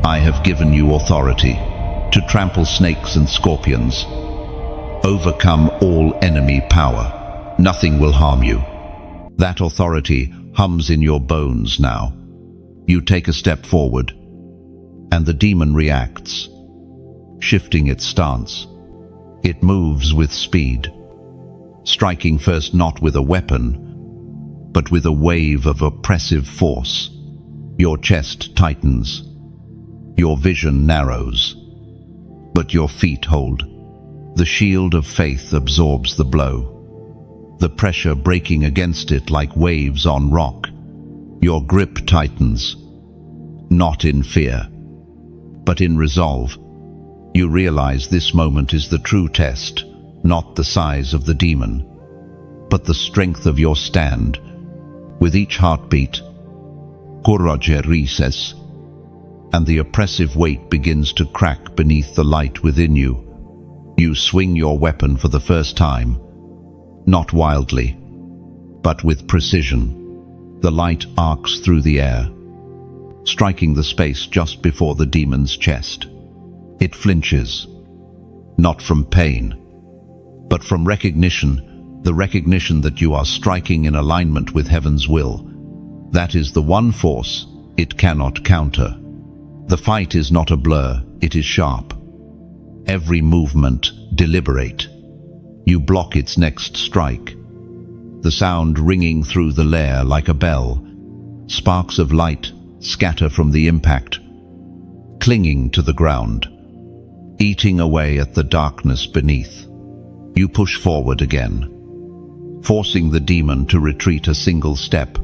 "I have given you authority to trample snakes and scorpions, overcome all enemy power. Nothing will harm you." That authority hums in your bones now. You take a step forward, and the demon reacts, shifting its stance. It moves with speed, striking first not with a weapon, but with a wave of oppressive force. Your chest tightens, your vision narrows, but your feet hold. The shield of faith absorbs the blow, the pressure breaking against it like waves on rock. Your grip tightens, not in fear, but in resolve. You realize this moment is the true test, not the size of the demon, but the strength of your stand. With each heartbeat, courage rises, and the oppressive weight begins to crack beneath the light within you. You swing your weapon for the first time, not wildly, but with precision. The light arcs through the air, striking the space just before the demon's chest. It flinches, not from pain, but from recognition, the recognition that you are striking in alignment with heaven's will. That is the one force it cannot counter. The fight is not a blur, it is sharp. Every movement deliberate. You block its next strike, the sound ringing through the lair like a bell. Sparks of light scatter from the impact, clinging to the ground, eating away at the darkness beneath. You push forward again, forcing the demon to retreat a single step.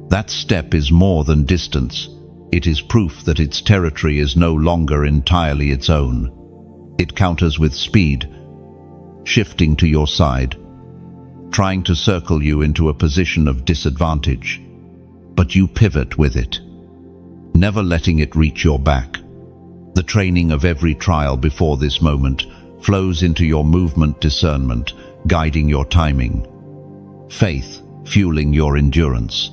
That step is more than distance. It is proof that its territory is no longer entirely its own. It counters with speed, shifting to your side, trying to circle you into a position of disadvantage. But you pivot with it, never letting it reach your back. The training of every trial before this moment flows into your movement discernment, guiding your timing. Faith fueling your endurance.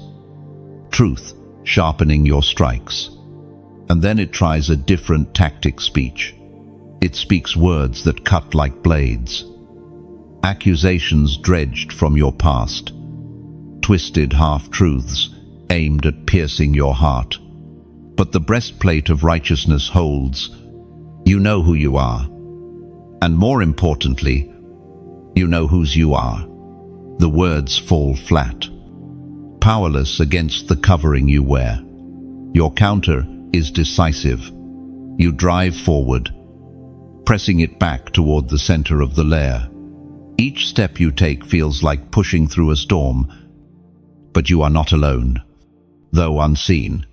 Truth sharpening your strikes. And then it tries a different tactic speech. It speaks words that cut like blades. Accusations dredged from your past. Twisted half-truths aimed at piercing your heart. But the breastplate of righteousness holds. You know who you are. And more importantly, you know whose you are. The words fall flat, powerless against the covering you wear. Your counter is decisive. You drive forward, pressing it back toward the center of the lair. Each step you take feels like pushing through a storm, but you are not alone. Though unseen,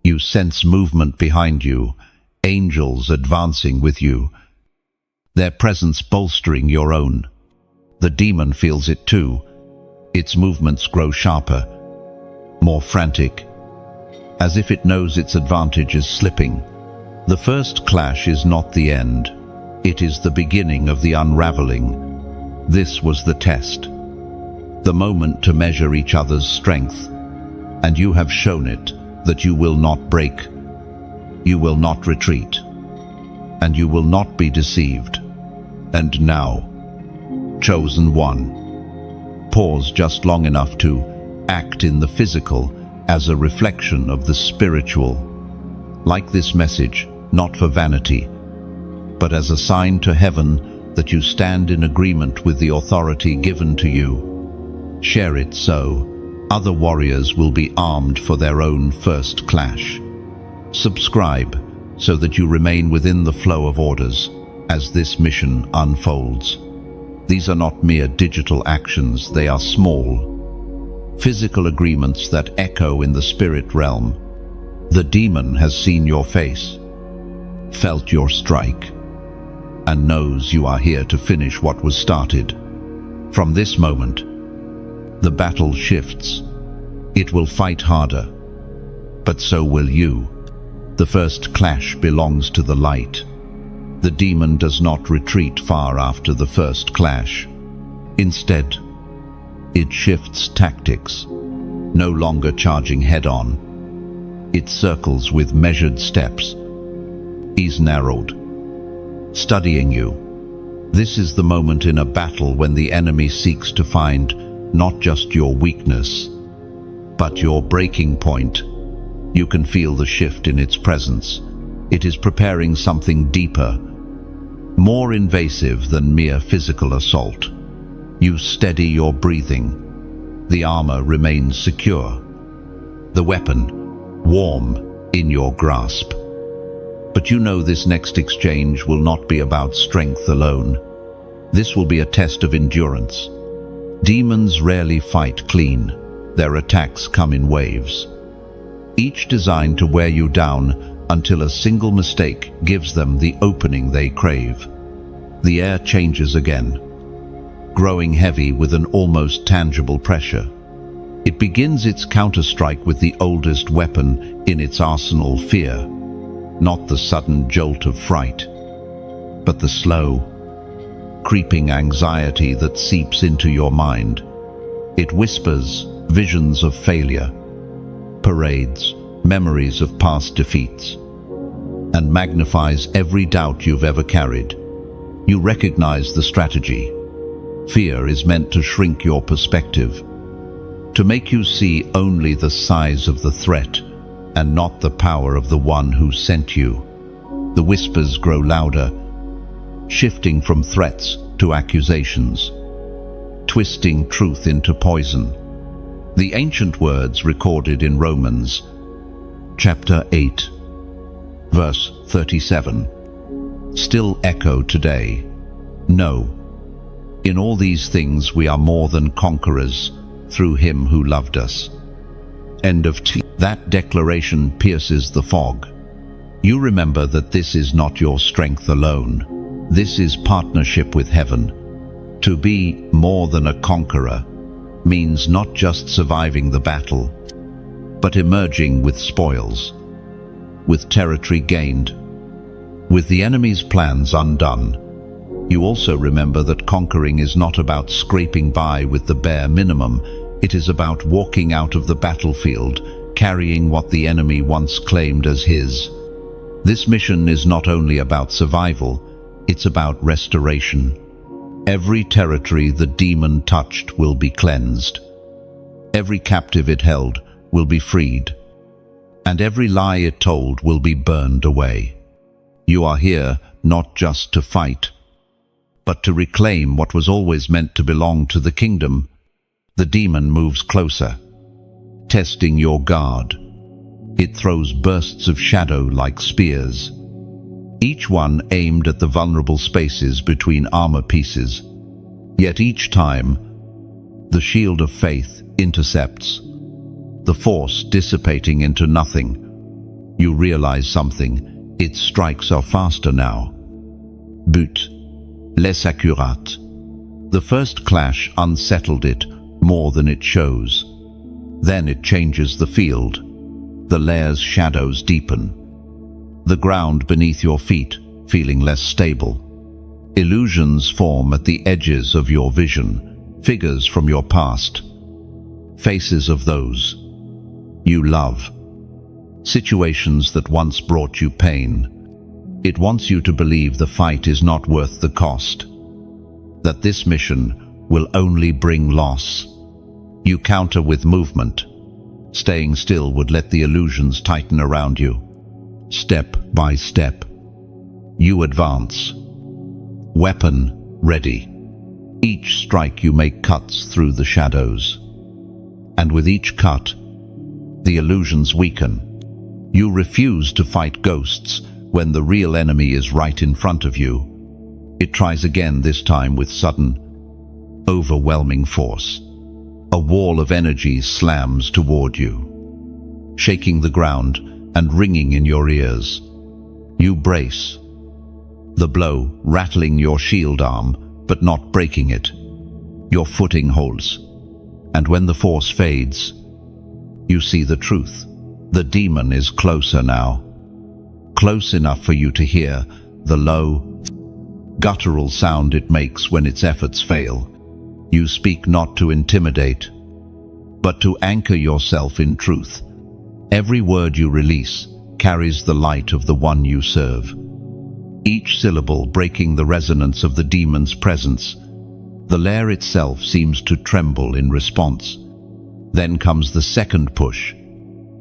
you sense movement behind you, angels advancing with you, their presence bolstering your own. The demon feels it too. Its movements grow sharper, more frantic, as if it knows its advantage is slipping. The first clash is not the end. It is the beginning of the unraveling. This was the test, the moment to measure each other's strength. And you have shown it that you will not break, you will not retreat, and you will not be deceived. And now, chosen one, pause just long enough to act in the physical as a reflection of the spiritual. Like this message, not for vanity, but as a sign to heaven that you stand in agreement with the authority given to you. Share it so other warriors will be armed for their own first clash. Subscribe so that you remain within the flow of orders as this mission unfolds. These are not mere digital actions, they are small, physical agreements that echo in the spirit realm. The demon has seen your face, felt your strike, and knows you are here to finish what was started. From this moment, the battle shifts. It will fight harder, but so will you. The first clash belongs to the light. The demon does not retreat far after the first clash. Instead, it shifts tactics, no longer charging head-on. It circles with measured steps, ease narrowed, studying you. This is the moment in a battle when the enemy seeks to find not just your weakness, but your breaking point. You can feel the shift in its presence. It is preparing something deeper, more invasive than mere physical assault. You steady your breathing. The armor remains secure, the weapon warm in your grasp. But you know this next exchange will not be about strength alone. This will be a test of endurance. Demons rarely fight clean. Their attacks come in waves, each designed to wear you down until a single mistake gives them the opening they crave. The air changes again, growing heavy with an almost tangible pressure. It begins its counterstrike with the oldest weapon in its arsenal, fear. Not the sudden jolt of fright, but the slow, creeping anxiety that seeps into your mind. It whispers visions of failure, parades, memories of past defeats, and magnifies every doubt you've ever carried. You recognize the strategy. Fear is meant to shrink your perspective, to make you see only the size of the threat and not the power of the one who sent you. The whispers grow louder, shifting from threats to accusations, twisting truth into poison. The ancient words recorded in Romans chapter 8, verse 37, still echo today. No, in all these things we are more than conquerors through him who loved us. End of That declaration pierces the fog. You remember that this is not your strength alone. This is partnership with heaven. To be more than a conqueror means not just surviving the battle, but emerging with spoils, with territory gained, with the enemy's plans undone. You also remember that conquering is not about scraping by with the bare minimum. It is about walking out of the battlefield, carrying what the enemy once claimed as his. This mission is not only about survival, it's about restoration. Every territory the demon touched will be cleansed. Every captive it held will be freed. And every lie it told will be burned away. You are here not just to fight, but to reclaim what was always meant to belong to the kingdom. The demon moves closer, testing your guard. It throws bursts of shadow like spears, each one aimed at the vulnerable spaces between armor pieces. Yet each time, the shield of faith intercepts, the force dissipating into nothing. You realize something. Its strikes are faster now. But less accurate. The first clash unsettled it more than it shows. Then it changes the field. The layer's shadows deepen. The ground beneath your feet feeling less stable. Illusions form at the edges of your vision, figures from your past, faces of those you love, situations that once brought you pain. It wants you to believe the fight is not worth the cost, that this mission will only bring loss. You counter with movement. Staying still would let the illusions tighten around you. Step by step, you advance. Weapon ready. Each strike you make cuts through the shadows. And with each cut, the illusions weaken. You refuse to fight ghosts when the real enemy is right in front of you. It tries again, this time with sudden, overwhelming force. A wall of energy slams toward you, shaking the ground and ringing in your ears. You brace, the blow rattling your shield arm, but not breaking it. Your footing holds, and when the force fades, you see the truth. The demon is closer now, close enough for you to hear the low, guttural sound it makes when its efforts fail. You speak not to intimidate, but to anchor yourself in truth. Every word you release carries the light of the one you serve. Each syllable breaking the resonance of the demon's presence. The lair itself seems to tremble in response. Then comes the second push.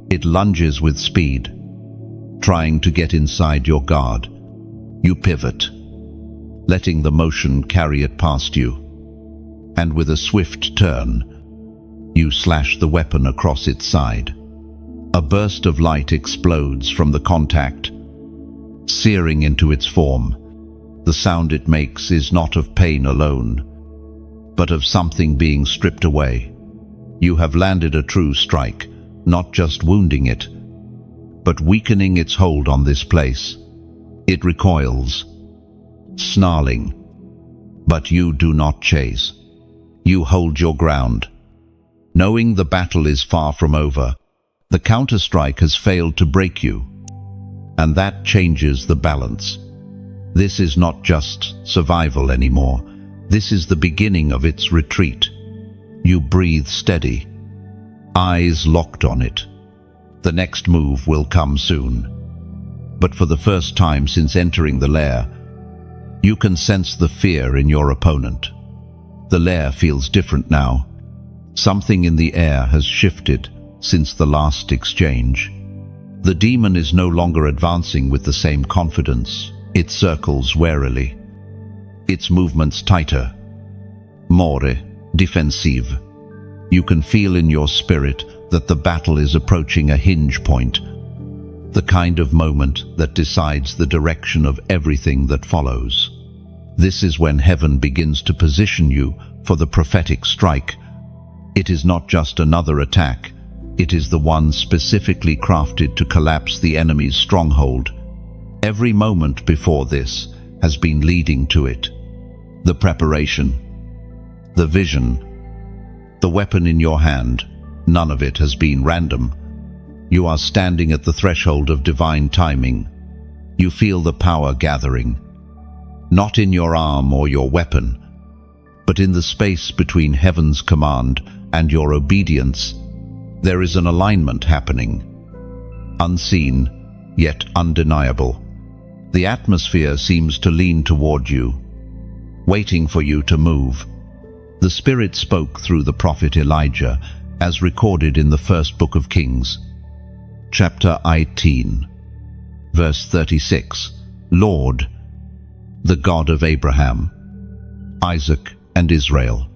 It lunges with speed, trying to get inside your guard. You pivot, letting the motion carry it past you. And with a swift turn, you slash the weapon across its side. A burst of light explodes from the contact, searing into its form. The sound it makes is not of pain alone, but of something being stripped away. You have landed a true strike, not just wounding it, but weakening its hold on this place. It recoils, snarling, but you do not chase. You hold your ground. knowing the battle is far from over. The counterstrike has failed to break you, and that changes the balance. This is not just survival anymore. This is the beginning of its retreat. You breathe steady, eyes locked on it. The next move will come soon. But for the first time since entering the lair, you can sense the fear in your opponent. The lair feels different now. Something in the air has shifted since the last exchange. The demon is no longer advancing with the same confidence. It circles warily, its movements tighter, more defensive. You can feel in your spirit that the battle is approaching a hinge point, the kind of moment that decides the direction of everything that follows. This is when heaven begins to position you for the prophetic strike. It is not just another attack. It is the one specifically crafted to collapse the enemy's stronghold. Every moment before this has been leading to it. The preparation, the vision, the weapon in your hand, none of it has been random. You are standing at the threshold of divine timing. You feel the power gathering, not in your arm or your weapon, but in the space between heaven's command and your obedience. There is an alignment happening, unseen, yet undeniable. The atmosphere seems to lean toward you, waiting for you to move. The Spirit spoke through the prophet Elijah, as recorded in the first book of Kings, chapter 18, verse 36. Lord, the God of Abraham, Isaac, and Israel,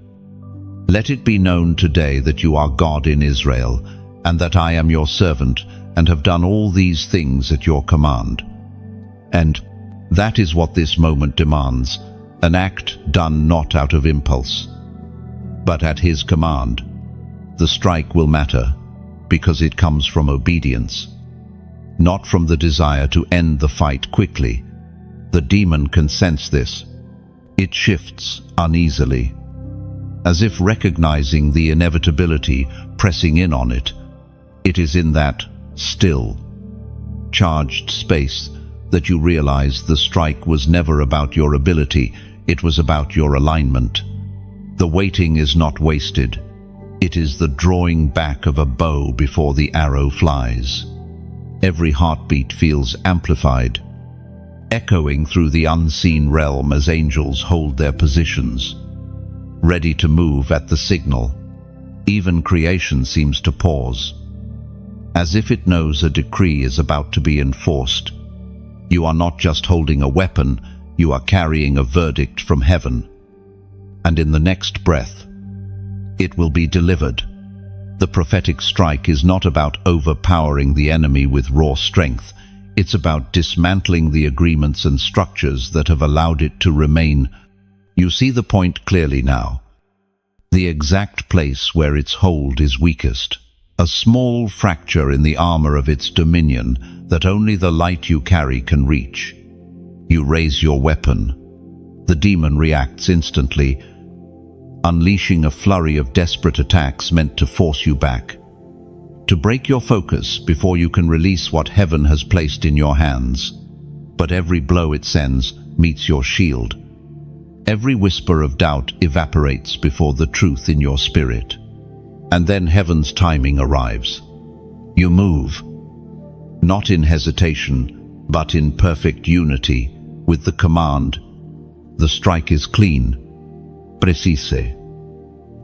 let it be known today that you are God in Israel, and that I am your servant, and have done all these things at your command. And that is what this moment demands, an act done not out of impulse, but at his command. The strike will matter, because it comes from obedience, not from the desire to end the fight quickly. The demon can sense this. It shifts uneasily, as if recognizing the inevitability pressing in on it. It is in that still, charged space that you realize the strike was never about your ability, it was about your alignment. The waiting is not wasted. It is the drawing back of a bow before the arrow flies. Every heartbeat feels amplified, echoing through the unseen realm as angels hold their positions, ready to move at the signal. Even creation seems to pause, as if it knows a decree is about to be enforced. You are not just holding a weapon, you are carrying a verdict from heaven. And in the next breath, it will be delivered. The prophetic strike is not about overpowering the enemy with raw strength. It's about dismantling the agreements and structures that have allowed it to remain. You see the point clearly now. The exact place where its hold is weakest. A small fracture in the armor of its dominion that only the light you carry can reach. You raise your weapon. The demon reacts instantly, unleashing a flurry of desperate attacks meant to force you back, to break your focus before you can release what heaven has placed in your hands. But every blow it sends meets your shield. Every whisper of doubt evaporates before the truth in your spirit. And then heaven's timing arrives. You move, not in hesitation, but in perfect unity with the command. The strike is clean, precise,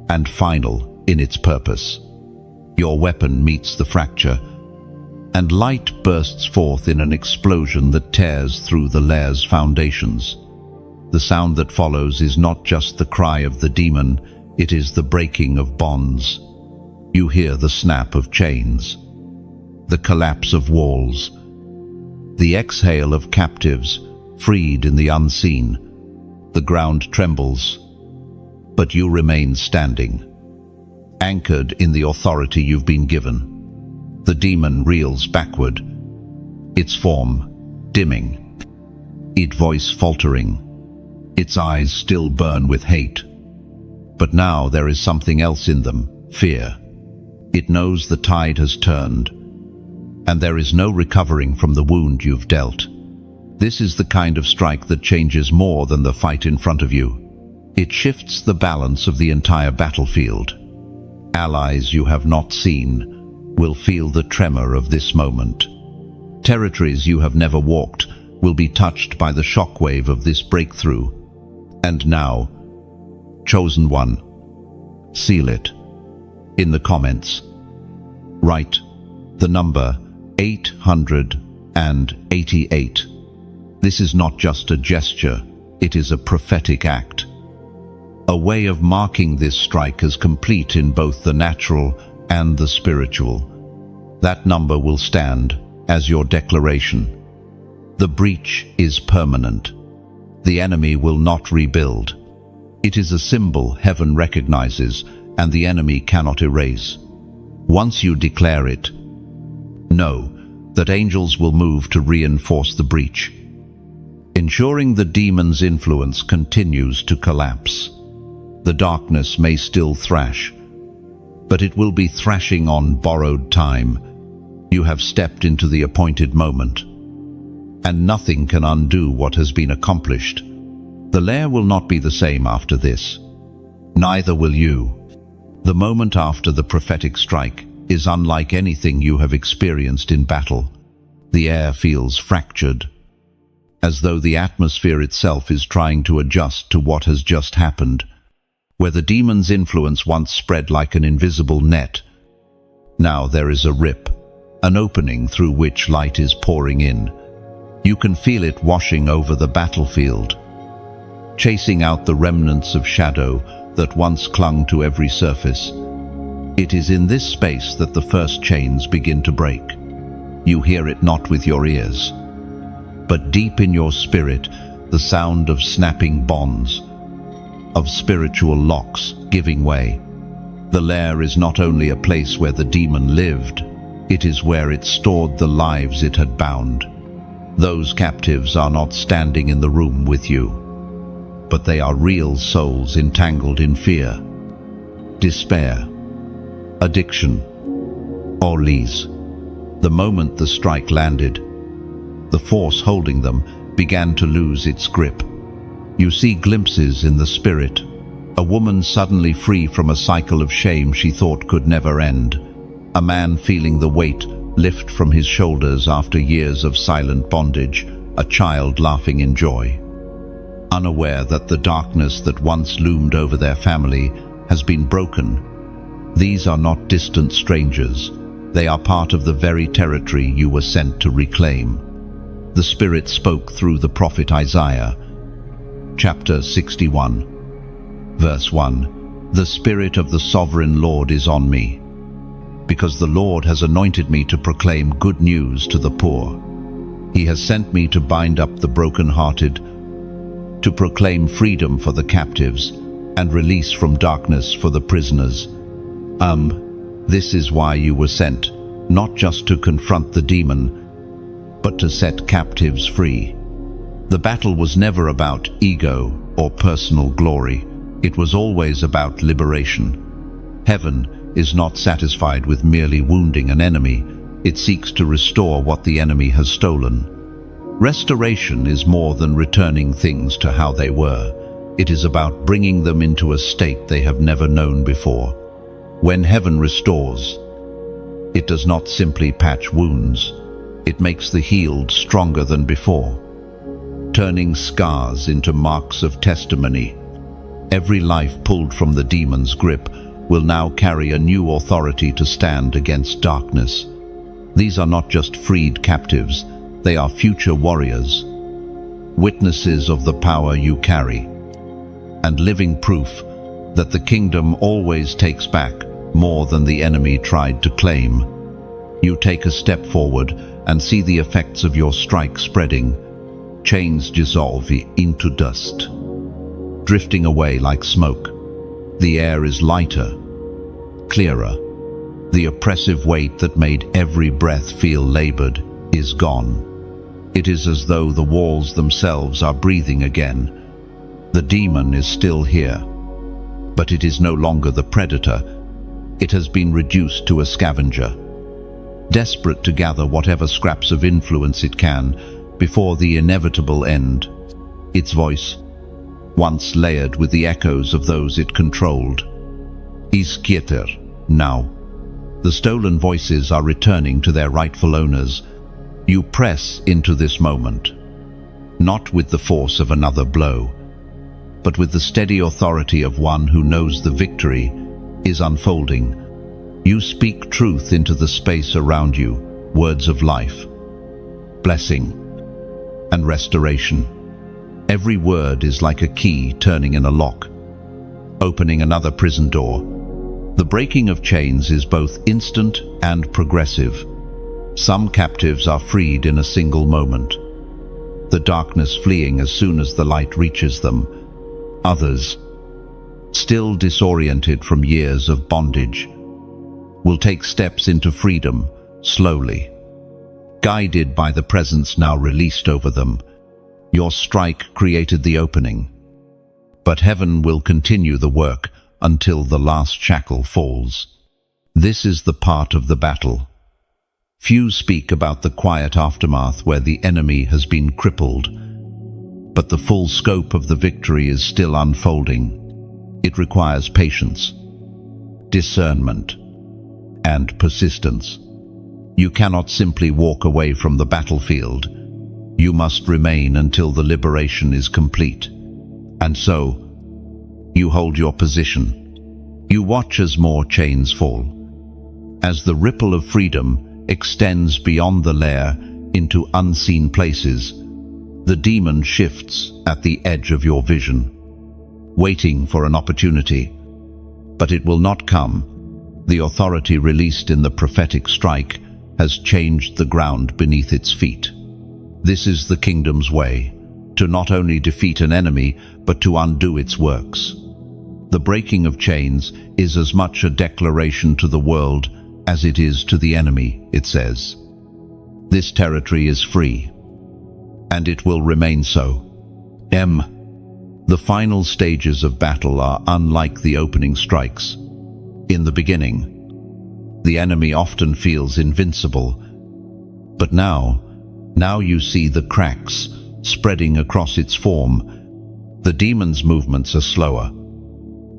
and final in its purpose. Your weapon meets the fracture, and light bursts forth in an explosion that tears through the lair's foundations. The sound that follows is not just the cry of the demon, it is the breaking of bonds. You hear the snap of chains, the collapse of walls, the exhale of captives freed in the unseen. The ground trembles, but you remain standing, anchored in the authority you've been given. The demon reels backward, its form dimming, its voice faltering, its eyes still burn with hate. But now there is something else in them, fear. It knows the tide has turned, and there is no recovering from the wound you've dealt. This is the kind of strike that changes more than the fight in front of you. It shifts the balance of the entire battlefield. Allies you have not seen will feel the tremor of this moment. Territories you have never walked will be touched by the shockwave of this breakthrough. And now, Chosen One, seal it. In the comments, write the number 888. This is not just a gesture, it is a prophetic act. A way of marking this strike as complete in both the natural and the spiritual. That number will stand as your declaration. The breach is permanent. The enemy will not rebuild. It is a symbol heaven recognizes and the enemy cannot erase. Once you declare it, know that angels will move to reinforce the breach, ensuring the demon's influence continues to collapse. The darkness may still thrash, but it will be thrashing on borrowed time. You have stepped into the appointed moment, and nothing can undo what has been accomplished. The lair will not be the same after this. Neither will you. The moment after the prophetic strike is unlike anything you have experienced in battle. The air feels fractured, as though the atmosphere itself is trying to adjust to what has just happened. Where the demon's influence once spread like an invisible net, now there is a rip, an opening through which light is pouring in. You can feel it washing over the battlefield, chasing out the remnants of shadow that once clung to every surface. It is in this space that the first chains begin to break. You hear it not with your ears, but deep in your spirit, the sound of snapping bonds, of spiritual locks giving way. The lair is not only a place where the demon lived, it is where it stored the lives it had bound. Those captives are not standing in the room with you, but they are real souls entangled in fear, despair, addiction, or lees. The moment the strike landed, the force holding them began to lose its grip. You see glimpses in the spirit, a woman suddenly free from a cycle of shame she thought could never end, a man feeling the weight lift from his shoulders after years of silent bondage, a child laughing in joy, unaware that the darkness that once loomed over their family has been broken. These are not distant strangers. They are part of the very territory you were sent to reclaim. The Spirit spoke through the prophet Isaiah, chapter 61, verse 1. The Spirit of the Sovereign Lord is on me, because the Lord has anointed me to proclaim good news to the poor. He has sent me to bind up the brokenhearted, to proclaim freedom for the captives and release from darkness for the prisoners. This is why you were sent, not just to confront the demon, but to set captives free. The battle was never about ego or personal glory. It was always about liberation. Heaven is not satisfied with merely wounding an enemy. It seeks to restore what the enemy has stolen. Restoration is more than returning things to how they were. It is about bringing them into a state they have never known before. When heaven restores, it does not simply patch wounds. It makes the healed stronger than before, turning scars into marks of testimony. Every life pulled from the demon's grip will now carry a new authority to stand against darkness. These are not just freed captives, they are future warriors, witnesses of the power you carry, and living proof that the kingdom always takes back more than the enemy tried to claim. You take a step forward and see the effects of your strike spreading. Chains dissolve into dust, drifting away like smoke. The air is lighter, clearer. The oppressive weight that made every breath feel labored is gone. It is as though the walls themselves are breathing again. The demon is still here, but it is no longer the predator. it has been reduced to a scavenger, desperate to gather whatever scraps of influence it can before the inevitable end. Its voice, once layered with the echoes of those it controlled, is quieter now. The stolen voices are returning to their rightful owners. You press into this moment, not with the force of another blow, but with the steady authority of one who knows the victory is unfolding. You speak truth into the space around you, words of life, blessing, and restoration. Every word is like a key turning in a lock, opening another prison door. The breaking of chains is both instant and progressive. Some captives are freed in a single moment, the darkness fleeing as soon as the light reaches them. Others, still disoriented from years of bondage, will take steps into freedom slowly, guided by the presence now released over them. Your strike created the opening, but heaven will continue the work until the last shackle falls. This is the part of the battle. Few speak about the quiet aftermath where the enemy has been crippled, but the full scope of the victory is still unfolding. It requires patience, discernment, and persistence. You cannot simply walk away from the battlefield. You must remain until the liberation is complete. And so, you hold your position. You watch as more chains fall, as the ripple of freedom extends beyond the lair into unseen places. The demon shifts at the edge of your vision, waiting for an opportunity. But it will not come. The authority released in the prophetic strike has changed the ground beneath its feet. This is the kingdom's way, to not only defeat an enemy, but to undo its works. The breaking of chains is as much a declaration to the world as it is to the enemy, it says. This territory is free, and it will remain so. The final stages of battle are unlike the opening strikes. In the beginning, the enemy often feels invincible, but now you see the cracks spreading across its form. The demon's movements are slower,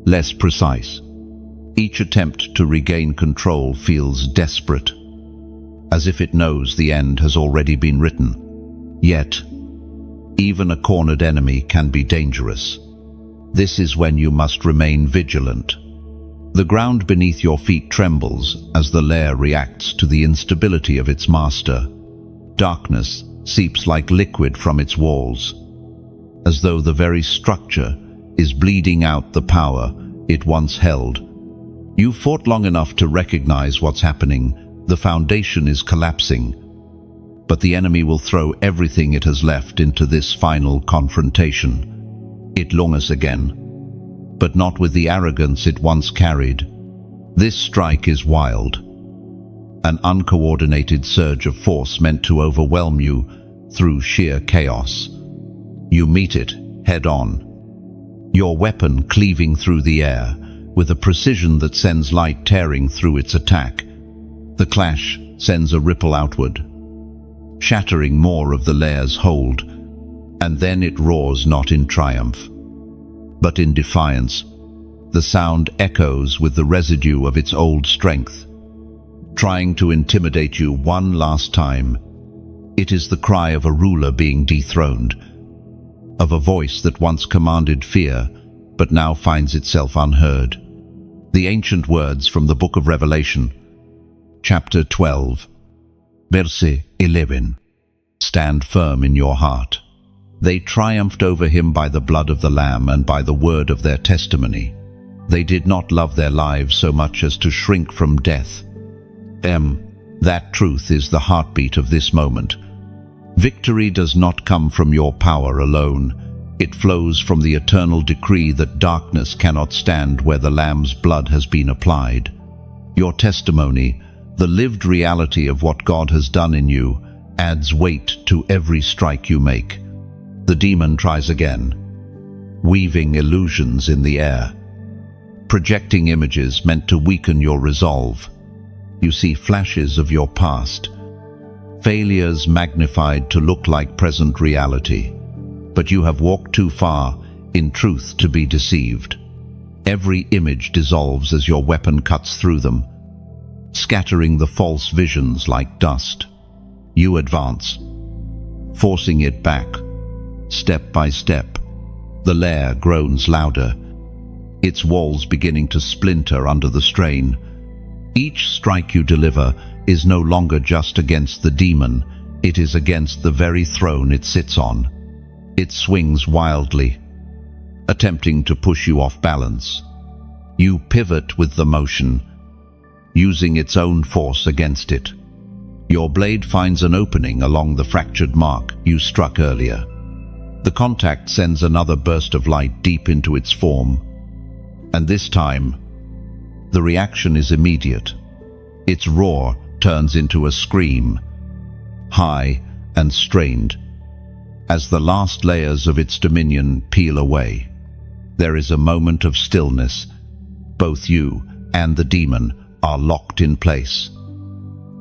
less precise. Each attempt to regain control feels desperate, as if it knows the end has already been written. Yet, even a cornered enemy can be dangerous. This is when you must remain vigilant. The ground beneath your feet trembles as the lair reacts to the instability of its master. Darkness seeps like liquid from its walls, as though the very structure is bleeding out the power it once held. You fought long enough to recognize what's happening. The foundation is collapsing, but the enemy will throw everything it has left into this final confrontation. It longs again, but not with the arrogance it once carried. This strike is wild, an uncoordinated surge of force meant to overwhelm you through sheer chaos. You meet it head-on, your weapon cleaving through the air with a precision that sends light tearing through its attack. The clash sends a ripple outward, shattering more of the lair's hold, and then it roars not in triumph, but in defiance. The sound echoes with the residue of its old strength, trying to intimidate you one last time. It is the cry of a ruler being dethroned, of a voice that once commanded fear, but now finds itself unheard. The ancient words from the book of Revelation, chapter 12, verse 11, stand firm in your heart. They triumphed over him by the blood of the Lamb and by the word of their testimony. They did not love their lives so much as to shrink from death. That truth is the heartbeat of this moment. Victory does not come from your power alone. It flows from the eternal decree that darkness cannot stand where the Lamb's blood has been applied. Your testimony, the lived reality of what God has done in you, adds weight to every strike you make. The demon tries again, weaving illusions in the air. projecting images meant to weaken your resolve. You see flashes of your past, failures magnified to look like present reality. But you have walked too far, in truth, to be deceived. Every image dissolves as your weapon cuts through them, scattering the false visions like dust. You advance, forcing it back, step by step. The lair groans louder, its walls beginning to splinter under the strain. Each strike you deliver is no longer just against the demon, it is against the very throne it sits on. It swings wildly, attempting to push you off balance. You pivot with the motion, using its own force against it. Your blade finds an opening along the fractured mark you struck earlier. The contact sends another burst of light deep into its form, and this time, the reaction is immediate. Its roar turns into a scream, high and strained, as the last layers of its dominion peel away. There is a moment of stillness. Both you and the demon are locked in place.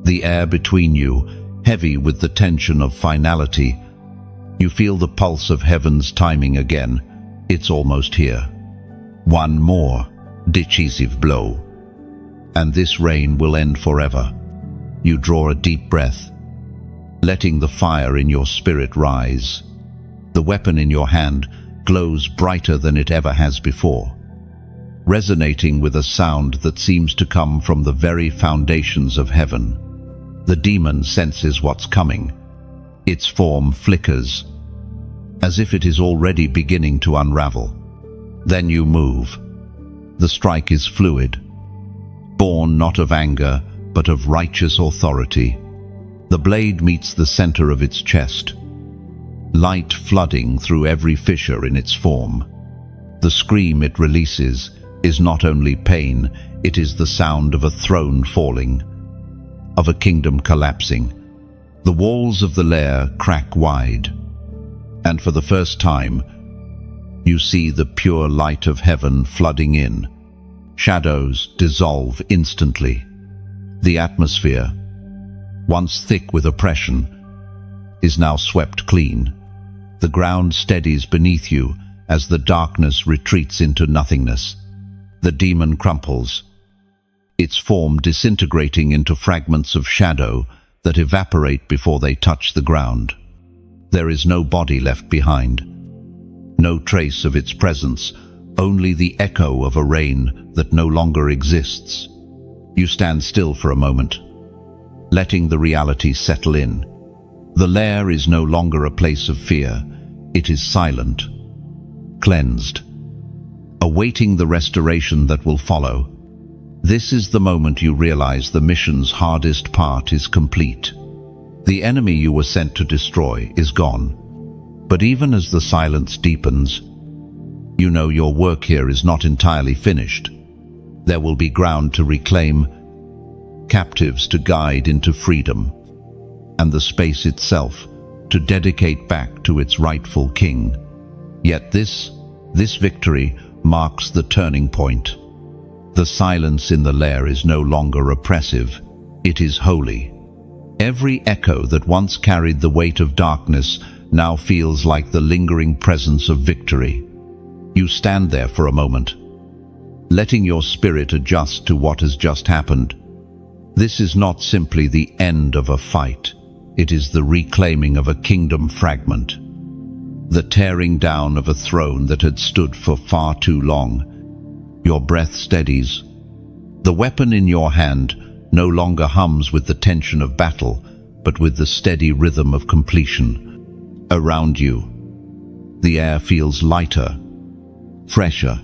The air between you, heavy with the tension of finality. You feel the pulse of heaven's timing again. It's almost here. One more decisive blow, and this reign will end forever. You draw a deep breath, letting the fire in your spirit rise. The weapon in your hand glows brighter than it ever has before, resonating with a sound that seems to come from the very foundations of heaven. The demon senses what's coming. Its form flickers, as if it is already beginning to unravel. Then you move. The strike is fluid, born not of anger, but of righteous authority. The blade meets the center of its chest, light flooding through every fissure in its form. The scream it releases is not only pain, it is the sound of a throne falling, of a kingdom collapsing. The walls of the lair crack wide, and for the first time, you see the pure light of heaven flooding in. Shadows dissolve instantly. The atmosphere, once thick with oppression, is now swept clean. The ground steadies beneath you as the darkness retreats into nothingness. The demon crumples, its form disintegrating into fragments of shadow that evaporate before they touch the ground. There is no body left behind, no trace of its presence, only the echo of a reign that no longer exists. You stand still for a moment, letting the reality settle in. The lair is no longer a place of fear. It is silent, cleansed, awaiting the restoration that will follow. This is the moment you realize the mission's hardest part is complete. The enemy you were sent to destroy is gone. But even as the silence deepens, you know your work here is not entirely finished. There will be ground to reclaim, captives to guide into freedom, and the space itself to dedicate back to its rightful king. Yet this victory marks the turning point. The silence in the lair is no longer oppressive, it is holy. Every echo that once carried the weight of darkness now feels like the lingering presence of victory. You stand there for a moment, letting your spirit adjust to what has just happened. This is not simply the end of a fight, it is the reclaiming of a kingdom fragment, the tearing down of a throne that had stood for far too long. Your breath steadies. The weapon in your hand no longer hums with the tension of battle, but with the steady rhythm of completion. Around you, the air feels lighter, fresher,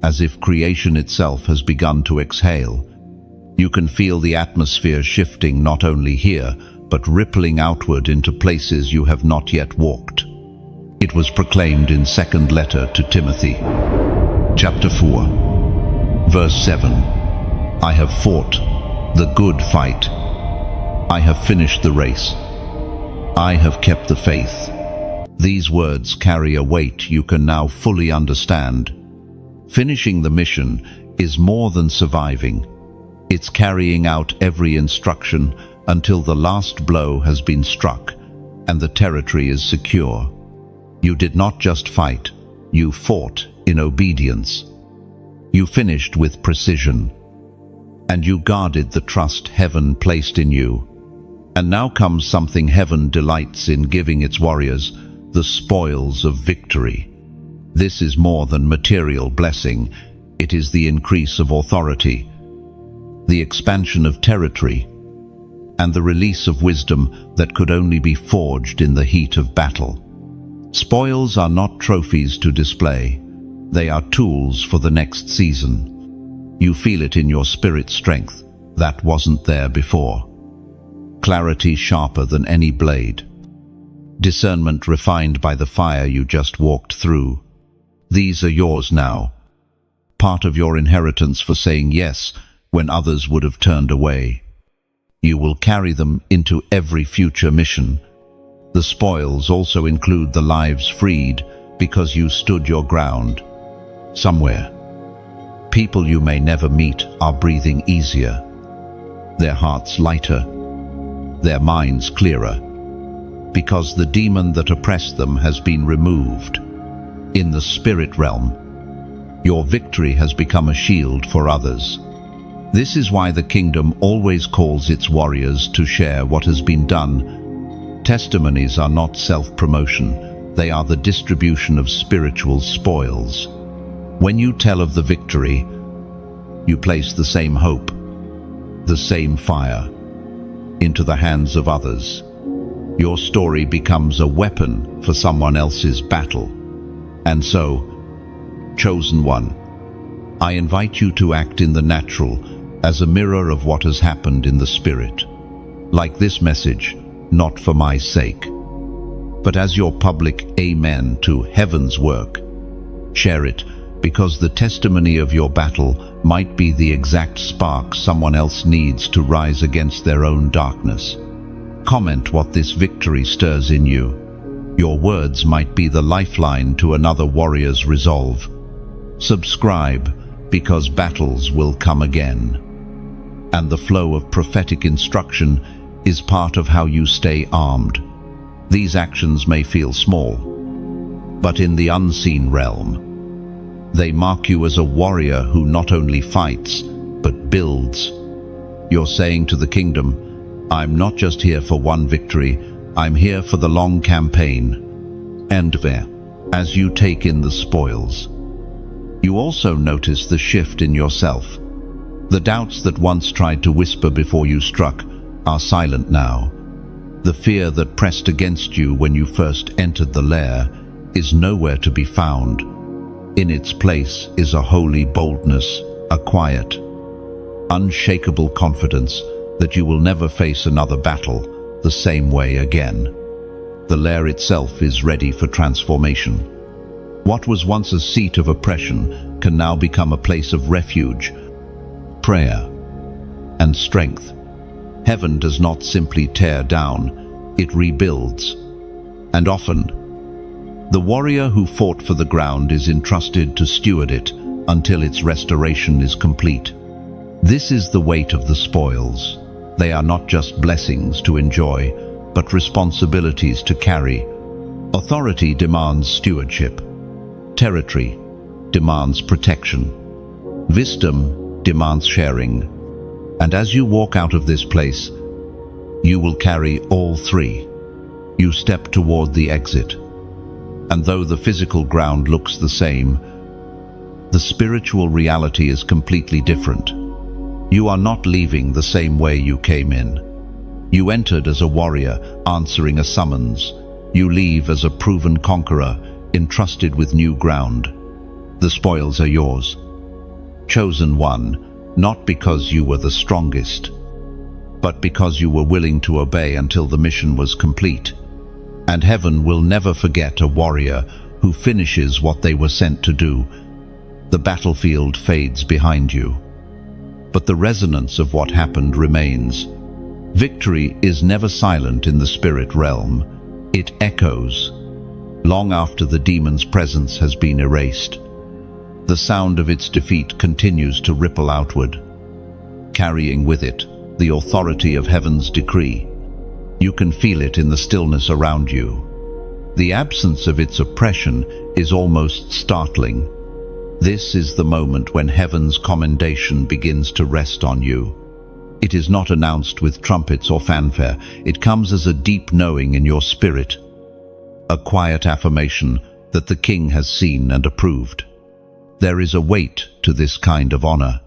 as if creation itself has begun to exhale. You can feel the atmosphere shifting not only here, but rippling outward into places you have not yet walked. It was proclaimed in second letter to Timothy, chapter 4, verse 7. I have fought the good fight. I have finished the race. I have kept the faith. These words carry a weight you can now fully understand. Finishing the mission is more than surviving. It's carrying out every instruction until the last blow has been struck and the territory is secure. You did not just fight, you fought in obedience. You finished with precision, and you guarded the trust heaven placed in you. And now comes something heaven delights in giving its warriors, the spoils of victory. This is more than material blessing, it is the increase of authority, the expansion of territory, and the release of wisdom that could only be forged in the heat of battle. Spoils are not trophies to display, they are tools for the next season. You feel it in your spirit strength that wasn't there before. Clarity sharper than any blade. Discernment refined by the fire you just walked through. These are yours now, part of your inheritance for saying yes when others would have turned away. You will carry them into every future mission. The spoils also include the lives freed because you stood your ground. Somewhere, people you may never meet are breathing easier, their hearts lighter, their minds clearer, because the demon that oppressed them has been removed. In the spirit realm, your victory has become a shield for others. This is why the kingdom always calls its warriors to share what has been done. Testimonies are not self-promotion, they are the distribution of spiritual spoils. When you tell of the victory, you place the same hope, the same fire, into the hands of others. Your story becomes a weapon for someone else's battle. And so, chosen one, I invite you to act in the natural as a mirror of what has happened in the spirit. Like this message, not for my sake, but as your public amen to heaven's work. Share it because the testimony of your battle might be the exact spark someone else needs to rise against their own darkness. Comment what this victory stirs in you. Your words might be the lifeline to another warrior's resolve. Subscribe because battles will come again. And the flow of prophetic instruction is part of how you stay armed. These actions may feel small, but in the unseen realm, they mark you as a warrior who not only fights, but builds. You're saying to the kingdom, I'm not just here for one victory, I'm here for the long campaign. And there, as you take in the spoils, you also notice the shift in yourself. The doubts that once tried to whisper before you struck are silent now. The fear that pressed against you when you first entered the lair is nowhere to be found. In its place is a holy boldness, a quiet, unshakable confidence that you will never face another battle the same way again. The lair itself is ready for transformation. What was once a seat of oppression can now become a place of refuge, prayer, and strength. Heaven does not simply tear down, it rebuilds. And often, the warrior who fought for the ground is entrusted to steward it until its restoration is complete. This is the weight of the spoils. They are not just blessings to enjoy, but responsibilities to carry. Authority demands stewardship. Territory demands protection. Wisdom demands sharing. And as you walk out of this place, you will carry all three. You step toward the exit. And though the physical ground looks the same, the spiritual reality is completely different. You are not leaving the same way you came in. You entered as a warrior, answering a summons. You leave as a proven conqueror, entrusted with new ground. The spoils are yours. Chosen one, not because you were the strongest, but because you were willing to obey until the mission was complete. And heaven will never forget a warrior who finishes what they were sent to do. The battlefield fades behind you, but the resonance of what happened remains. Victory is never silent in the spirit realm. It echoes, long after the demon's presence has been erased. The sound of its defeat continues to ripple outward, carrying with it the authority of heaven's decree. You can feel it in the stillness around you. The absence of its oppression is almost startling. This is the moment when heaven's commendation begins to rest on you. It is not announced with trumpets or fanfare. It comes as a deep knowing in your spirit, a quiet affirmation that the King has seen and approved. There is a weight to this kind of honor,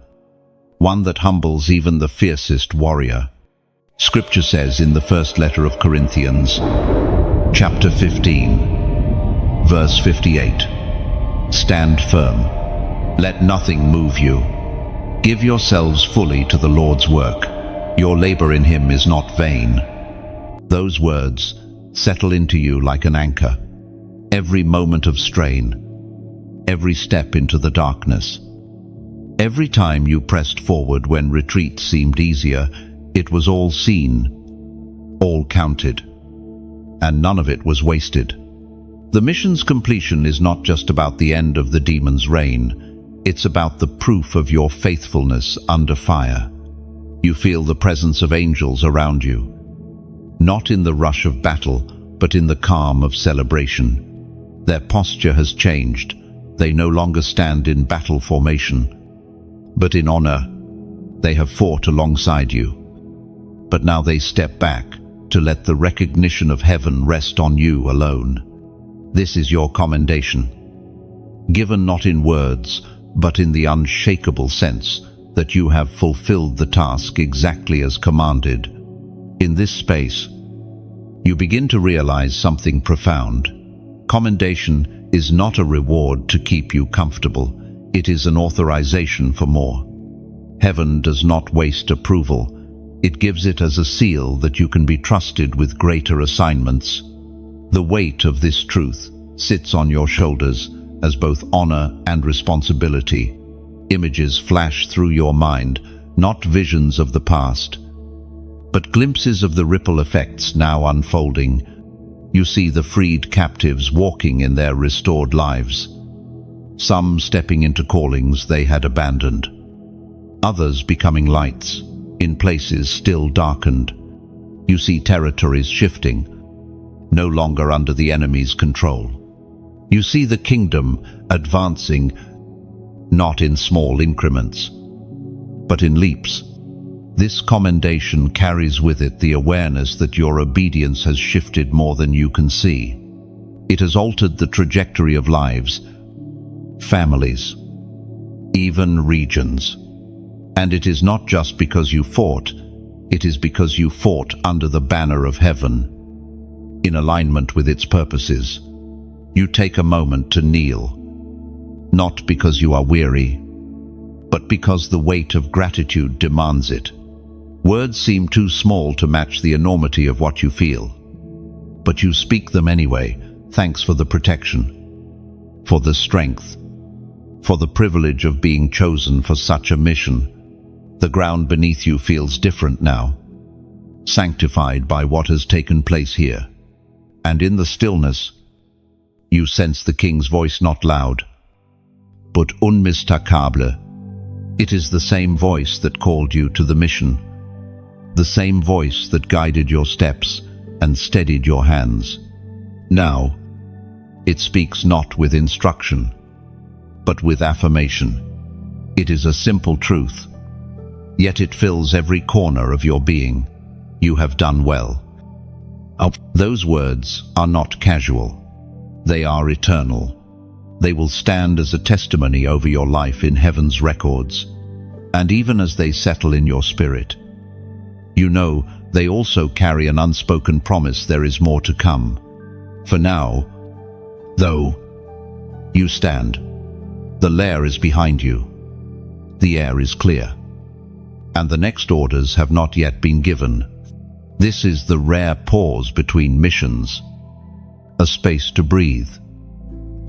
one that humbles even the fiercest warrior. Scripture says in the first letter of Corinthians, chapter 15, verse 58, "Stand firm. Let nothing move you. Give yourselves fully to the Lord's work. Your labor in Him is not vain." Those words settle into you like an anchor. Every moment of strain, every step into the darkness, every time you pressed forward when retreat seemed easier, it was all seen, all counted, and none of it was wasted. The mission's completion is not just about the end of the demon's reign. It's about the proof of your faithfulness under fire. You feel the presence of angels around you, not in the rush of battle, but in the calm of celebration. Their posture has changed. They no longer stand in battle formation, but in honor. They have fought alongside you, but now they step back to let the recognition of heaven rest on you alone. This is your commendation, given not in words, but in the unshakable sense that you have fulfilled the task exactly as commanded. In this space, you begin to realize something profound. Commendation is not a reward to keep you comfortable. It is an authorization for more. Heaven does not waste approval. It gives it as a seal that you can be trusted with greater assignments. The weight of this truth sits on your shoulders as both honor and responsibility. Images flash through your mind, not visions of the past, but glimpses of the ripple effects now unfolding. You see the freed captives walking in their restored lives, some stepping into callings they had abandoned, others becoming lights in places still darkened. You see territories shifting, no longer under the enemy's control. You see the kingdom advancing, not in small increments, but in leaps. This commendation carries with it the awareness that your obedience has shifted more than you can see. It has altered the trajectory of lives, families, even regions. And it is not just because you fought, it is because you fought under the banner of heaven, in alignment with its purposes. You take a moment to kneel, not because you are weary, but because the weight of gratitude demands it. Words seem too small to match the enormity of what you feel, but you speak them anyway. Thanks for the protection, for the strength, for the privilege of being chosen for such a mission. The ground beneath you feels different now, sanctified by what has taken place here. And in the stillness, you sense the King's voice, not loud, but unmistakable. It is the same voice that called you to the mission, the same voice that guided your steps and steadied your hands. Now, it speaks not with instruction, but with affirmation. It is a simple truth, yet it fills every corner of your being. You have done well. Those words are not casual. They are eternal. They will stand as a testimony over your life in heaven's records. And even as they settle in your spirit, you know they also carry an unspoken promise there is more to come. For now, though, you stand. The lair is behind you. The air is clear. And the next orders have not yet been given. This is the rare pause between missions, a space to breathe,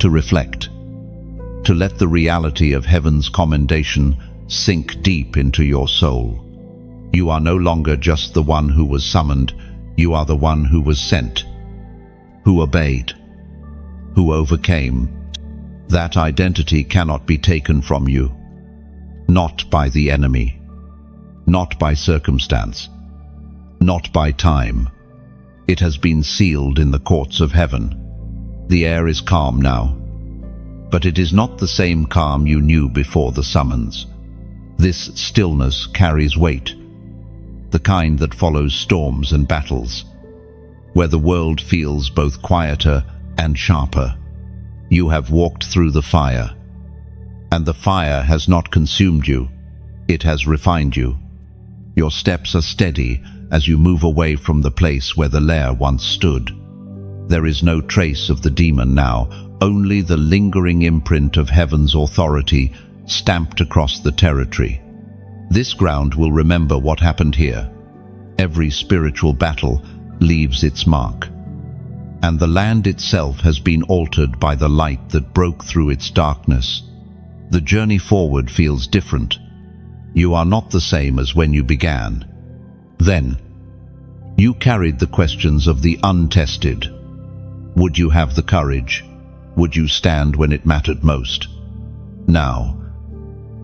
to reflect, to let the reality of heaven's commendation sink deep into your soul. You are no longer just the one who was summoned, you are the one who was sent, who obeyed, who overcame, That identity cannot be taken from you. Not by the enemy. Not by circumstance. Not by time. It has been sealed in the courts of heaven. The air is calm now. But it is not the same calm you knew before the summons. This stillness carries weight, the kind that follows storms and battles, where the world feels both quieter and sharper. You have walked through the fire, and the fire has not consumed you, it has refined you. Your steps are steady as you move away from the place where the lair once stood. There is no trace of the demon now, only the lingering imprint of heaven's authority stamped across the territory. This ground will remember what happened here. Every spiritual battle leaves its mark. And the land itself has been altered by the light that broke through its darkness. The journey forward feels different. You are not the same as when you began. Then, you carried the questions of the untested. Would you have the courage? Would you stand when it mattered most? Now,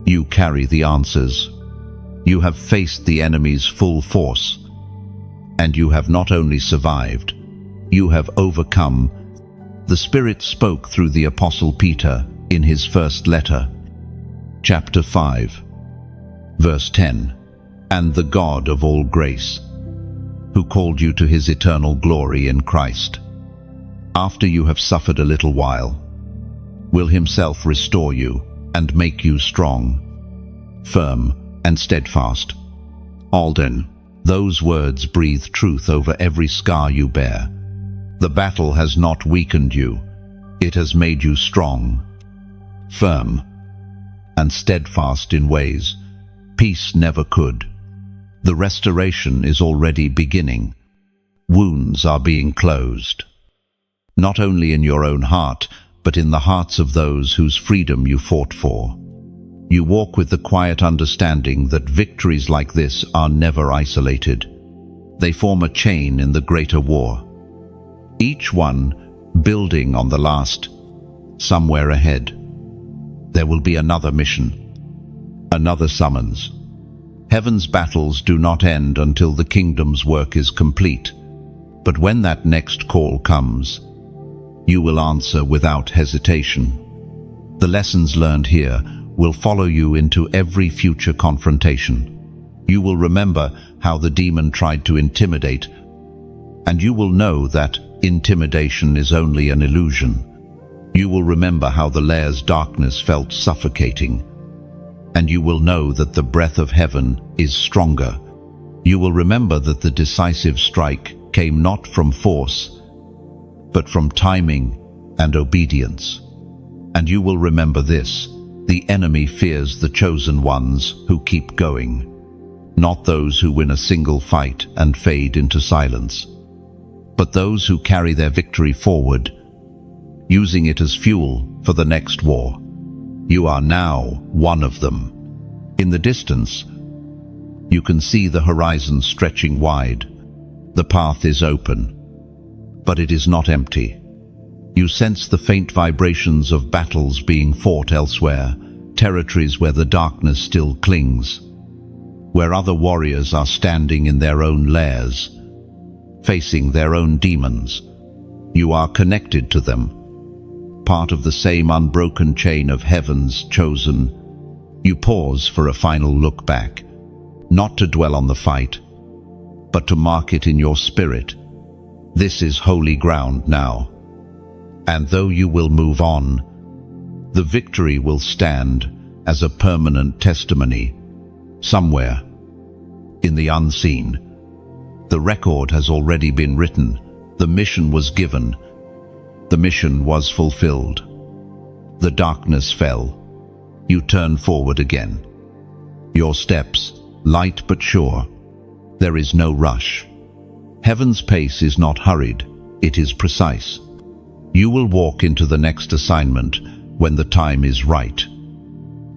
you carry the answers. You have faced the enemy's full force. And you have not only survived, you have overcome. The Spirit spoke through the Apostle Peter in his first letter, chapter 5, verse 10. And the God of all grace, who called you to his eternal glory in Christ, after you have suffered a little while, will himself restore you and make you strong, firm and steadfast. Alden, those words breathe truth over every scar you bear. The battle has not weakened you, it has made you strong, firm and steadfast in ways peace never could. The restoration is already beginning. Wounds are being closed. Not only in your own heart, but in the hearts of those whose freedom you fought for. You walk with the quiet understanding that victories like this are never isolated. They form a chain in the greater war, each one building on the last. Somewhere ahead, there will be another mission, another summons. Heaven's battles do not end until the kingdom's work is complete. But when that next call comes, you will answer without hesitation. The lessons learned here will follow you into every future confrontation. You will remember how the demon tried to intimidate, and you will know that intimidation is only an illusion. You will remember how the lair's darkness felt suffocating, and you will know that the breath of heaven is stronger. You will remember that the decisive strike came not from force, but from timing and obedience. And you will remember this: the enemy fears the chosen ones who keep going, not those who win a single fight and fade into silence, but those who carry their victory forward, using it as fuel for the next war. You are now one of them. In the distance, you can see the horizon stretching wide. The path is open, but it is not empty. You sense the faint vibrations of battles being fought elsewhere, territories where the darkness still clings, where other warriors are standing in their own lairs, facing their own demons. You are connected to them, part of the same unbroken chain of heaven's chosen. You pause for a final look back, not to dwell on the fight, but to mark it in your spirit. This is holy ground now. And though you will move on, the victory will stand as a permanent testimony somewhere in the unseen. The record has already been written. The mission was given. The mission was fulfilled. The darkness fell. You turn forward again. Your steps, light but sure. There is no rush. Heaven's pace is not hurried, it is precise. You will walk into the next assignment when the time is right,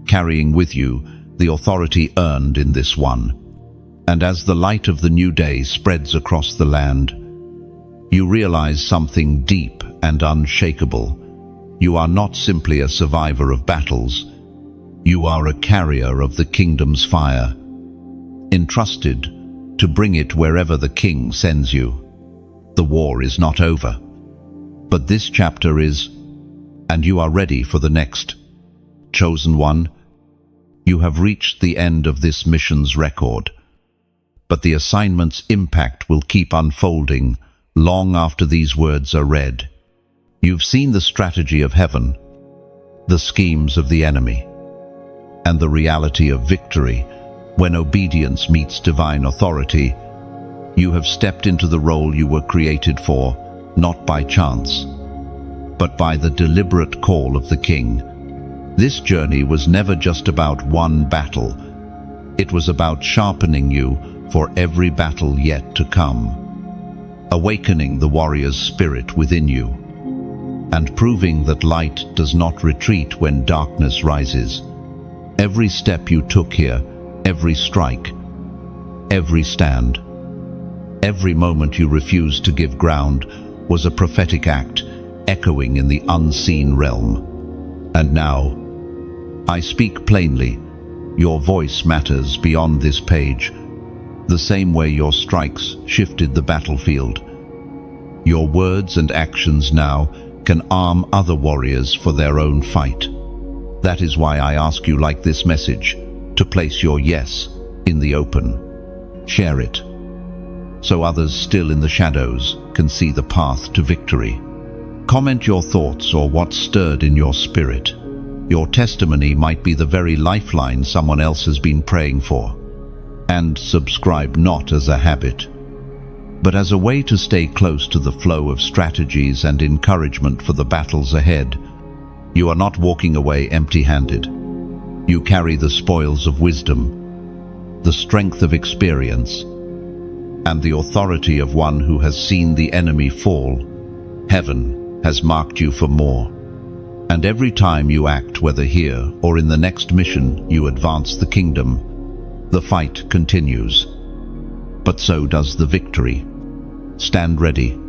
carrying with you the authority earned in this one. And as the light of the new day spreads across the land, you realize something deep and unshakable. You are not simply a survivor of battles. You are a carrier of the kingdom's fire, entrusted to bring it wherever the king sends you. The war is not over, but this chapter is, and you are ready for the next. Chosen one, you have reached the end of this mission's record, but the assignment's impact will keep unfolding long after these words are read. You've seen the strategy of heaven, the schemes of the enemy, and the reality of victory when obedience meets divine authority. You have stepped into the role you were created for, not by chance, but by the deliberate call of the King. This journey was never just about one battle. It was about sharpening you for every battle yet to come, awakening the warrior's spirit within you, and proving that light does not retreat when darkness rises. Every step you took here, every strike, every stand, every moment you refused to give ground was a prophetic act echoing in the unseen realm. And now, I speak plainly. Your voice matters beyond this page, the same way your strikes shifted the battlefield. Your words and actions now can arm other warriors for their own fight. That is why I ask you, like this message, to place your yes in the open. Share it, so others still in the shadows can see the path to victory. Comment your thoughts or what stirred in your spirit. Your testimony might be the very lifeline someone else has been praying for. And subscribe not as a habit, but as a way to stay close to the flow of strategies and encouragement for the battles ahead. You are not walking away empty-handed. You carry the spoils of wisdom, the strength of experience, and the authority of one who has seen the enemy fall. Heaven has marked you for more. And every time you act, whether here or in the next mission, you advance the kingdom. The fight continues, but so does the victory. Stand ready,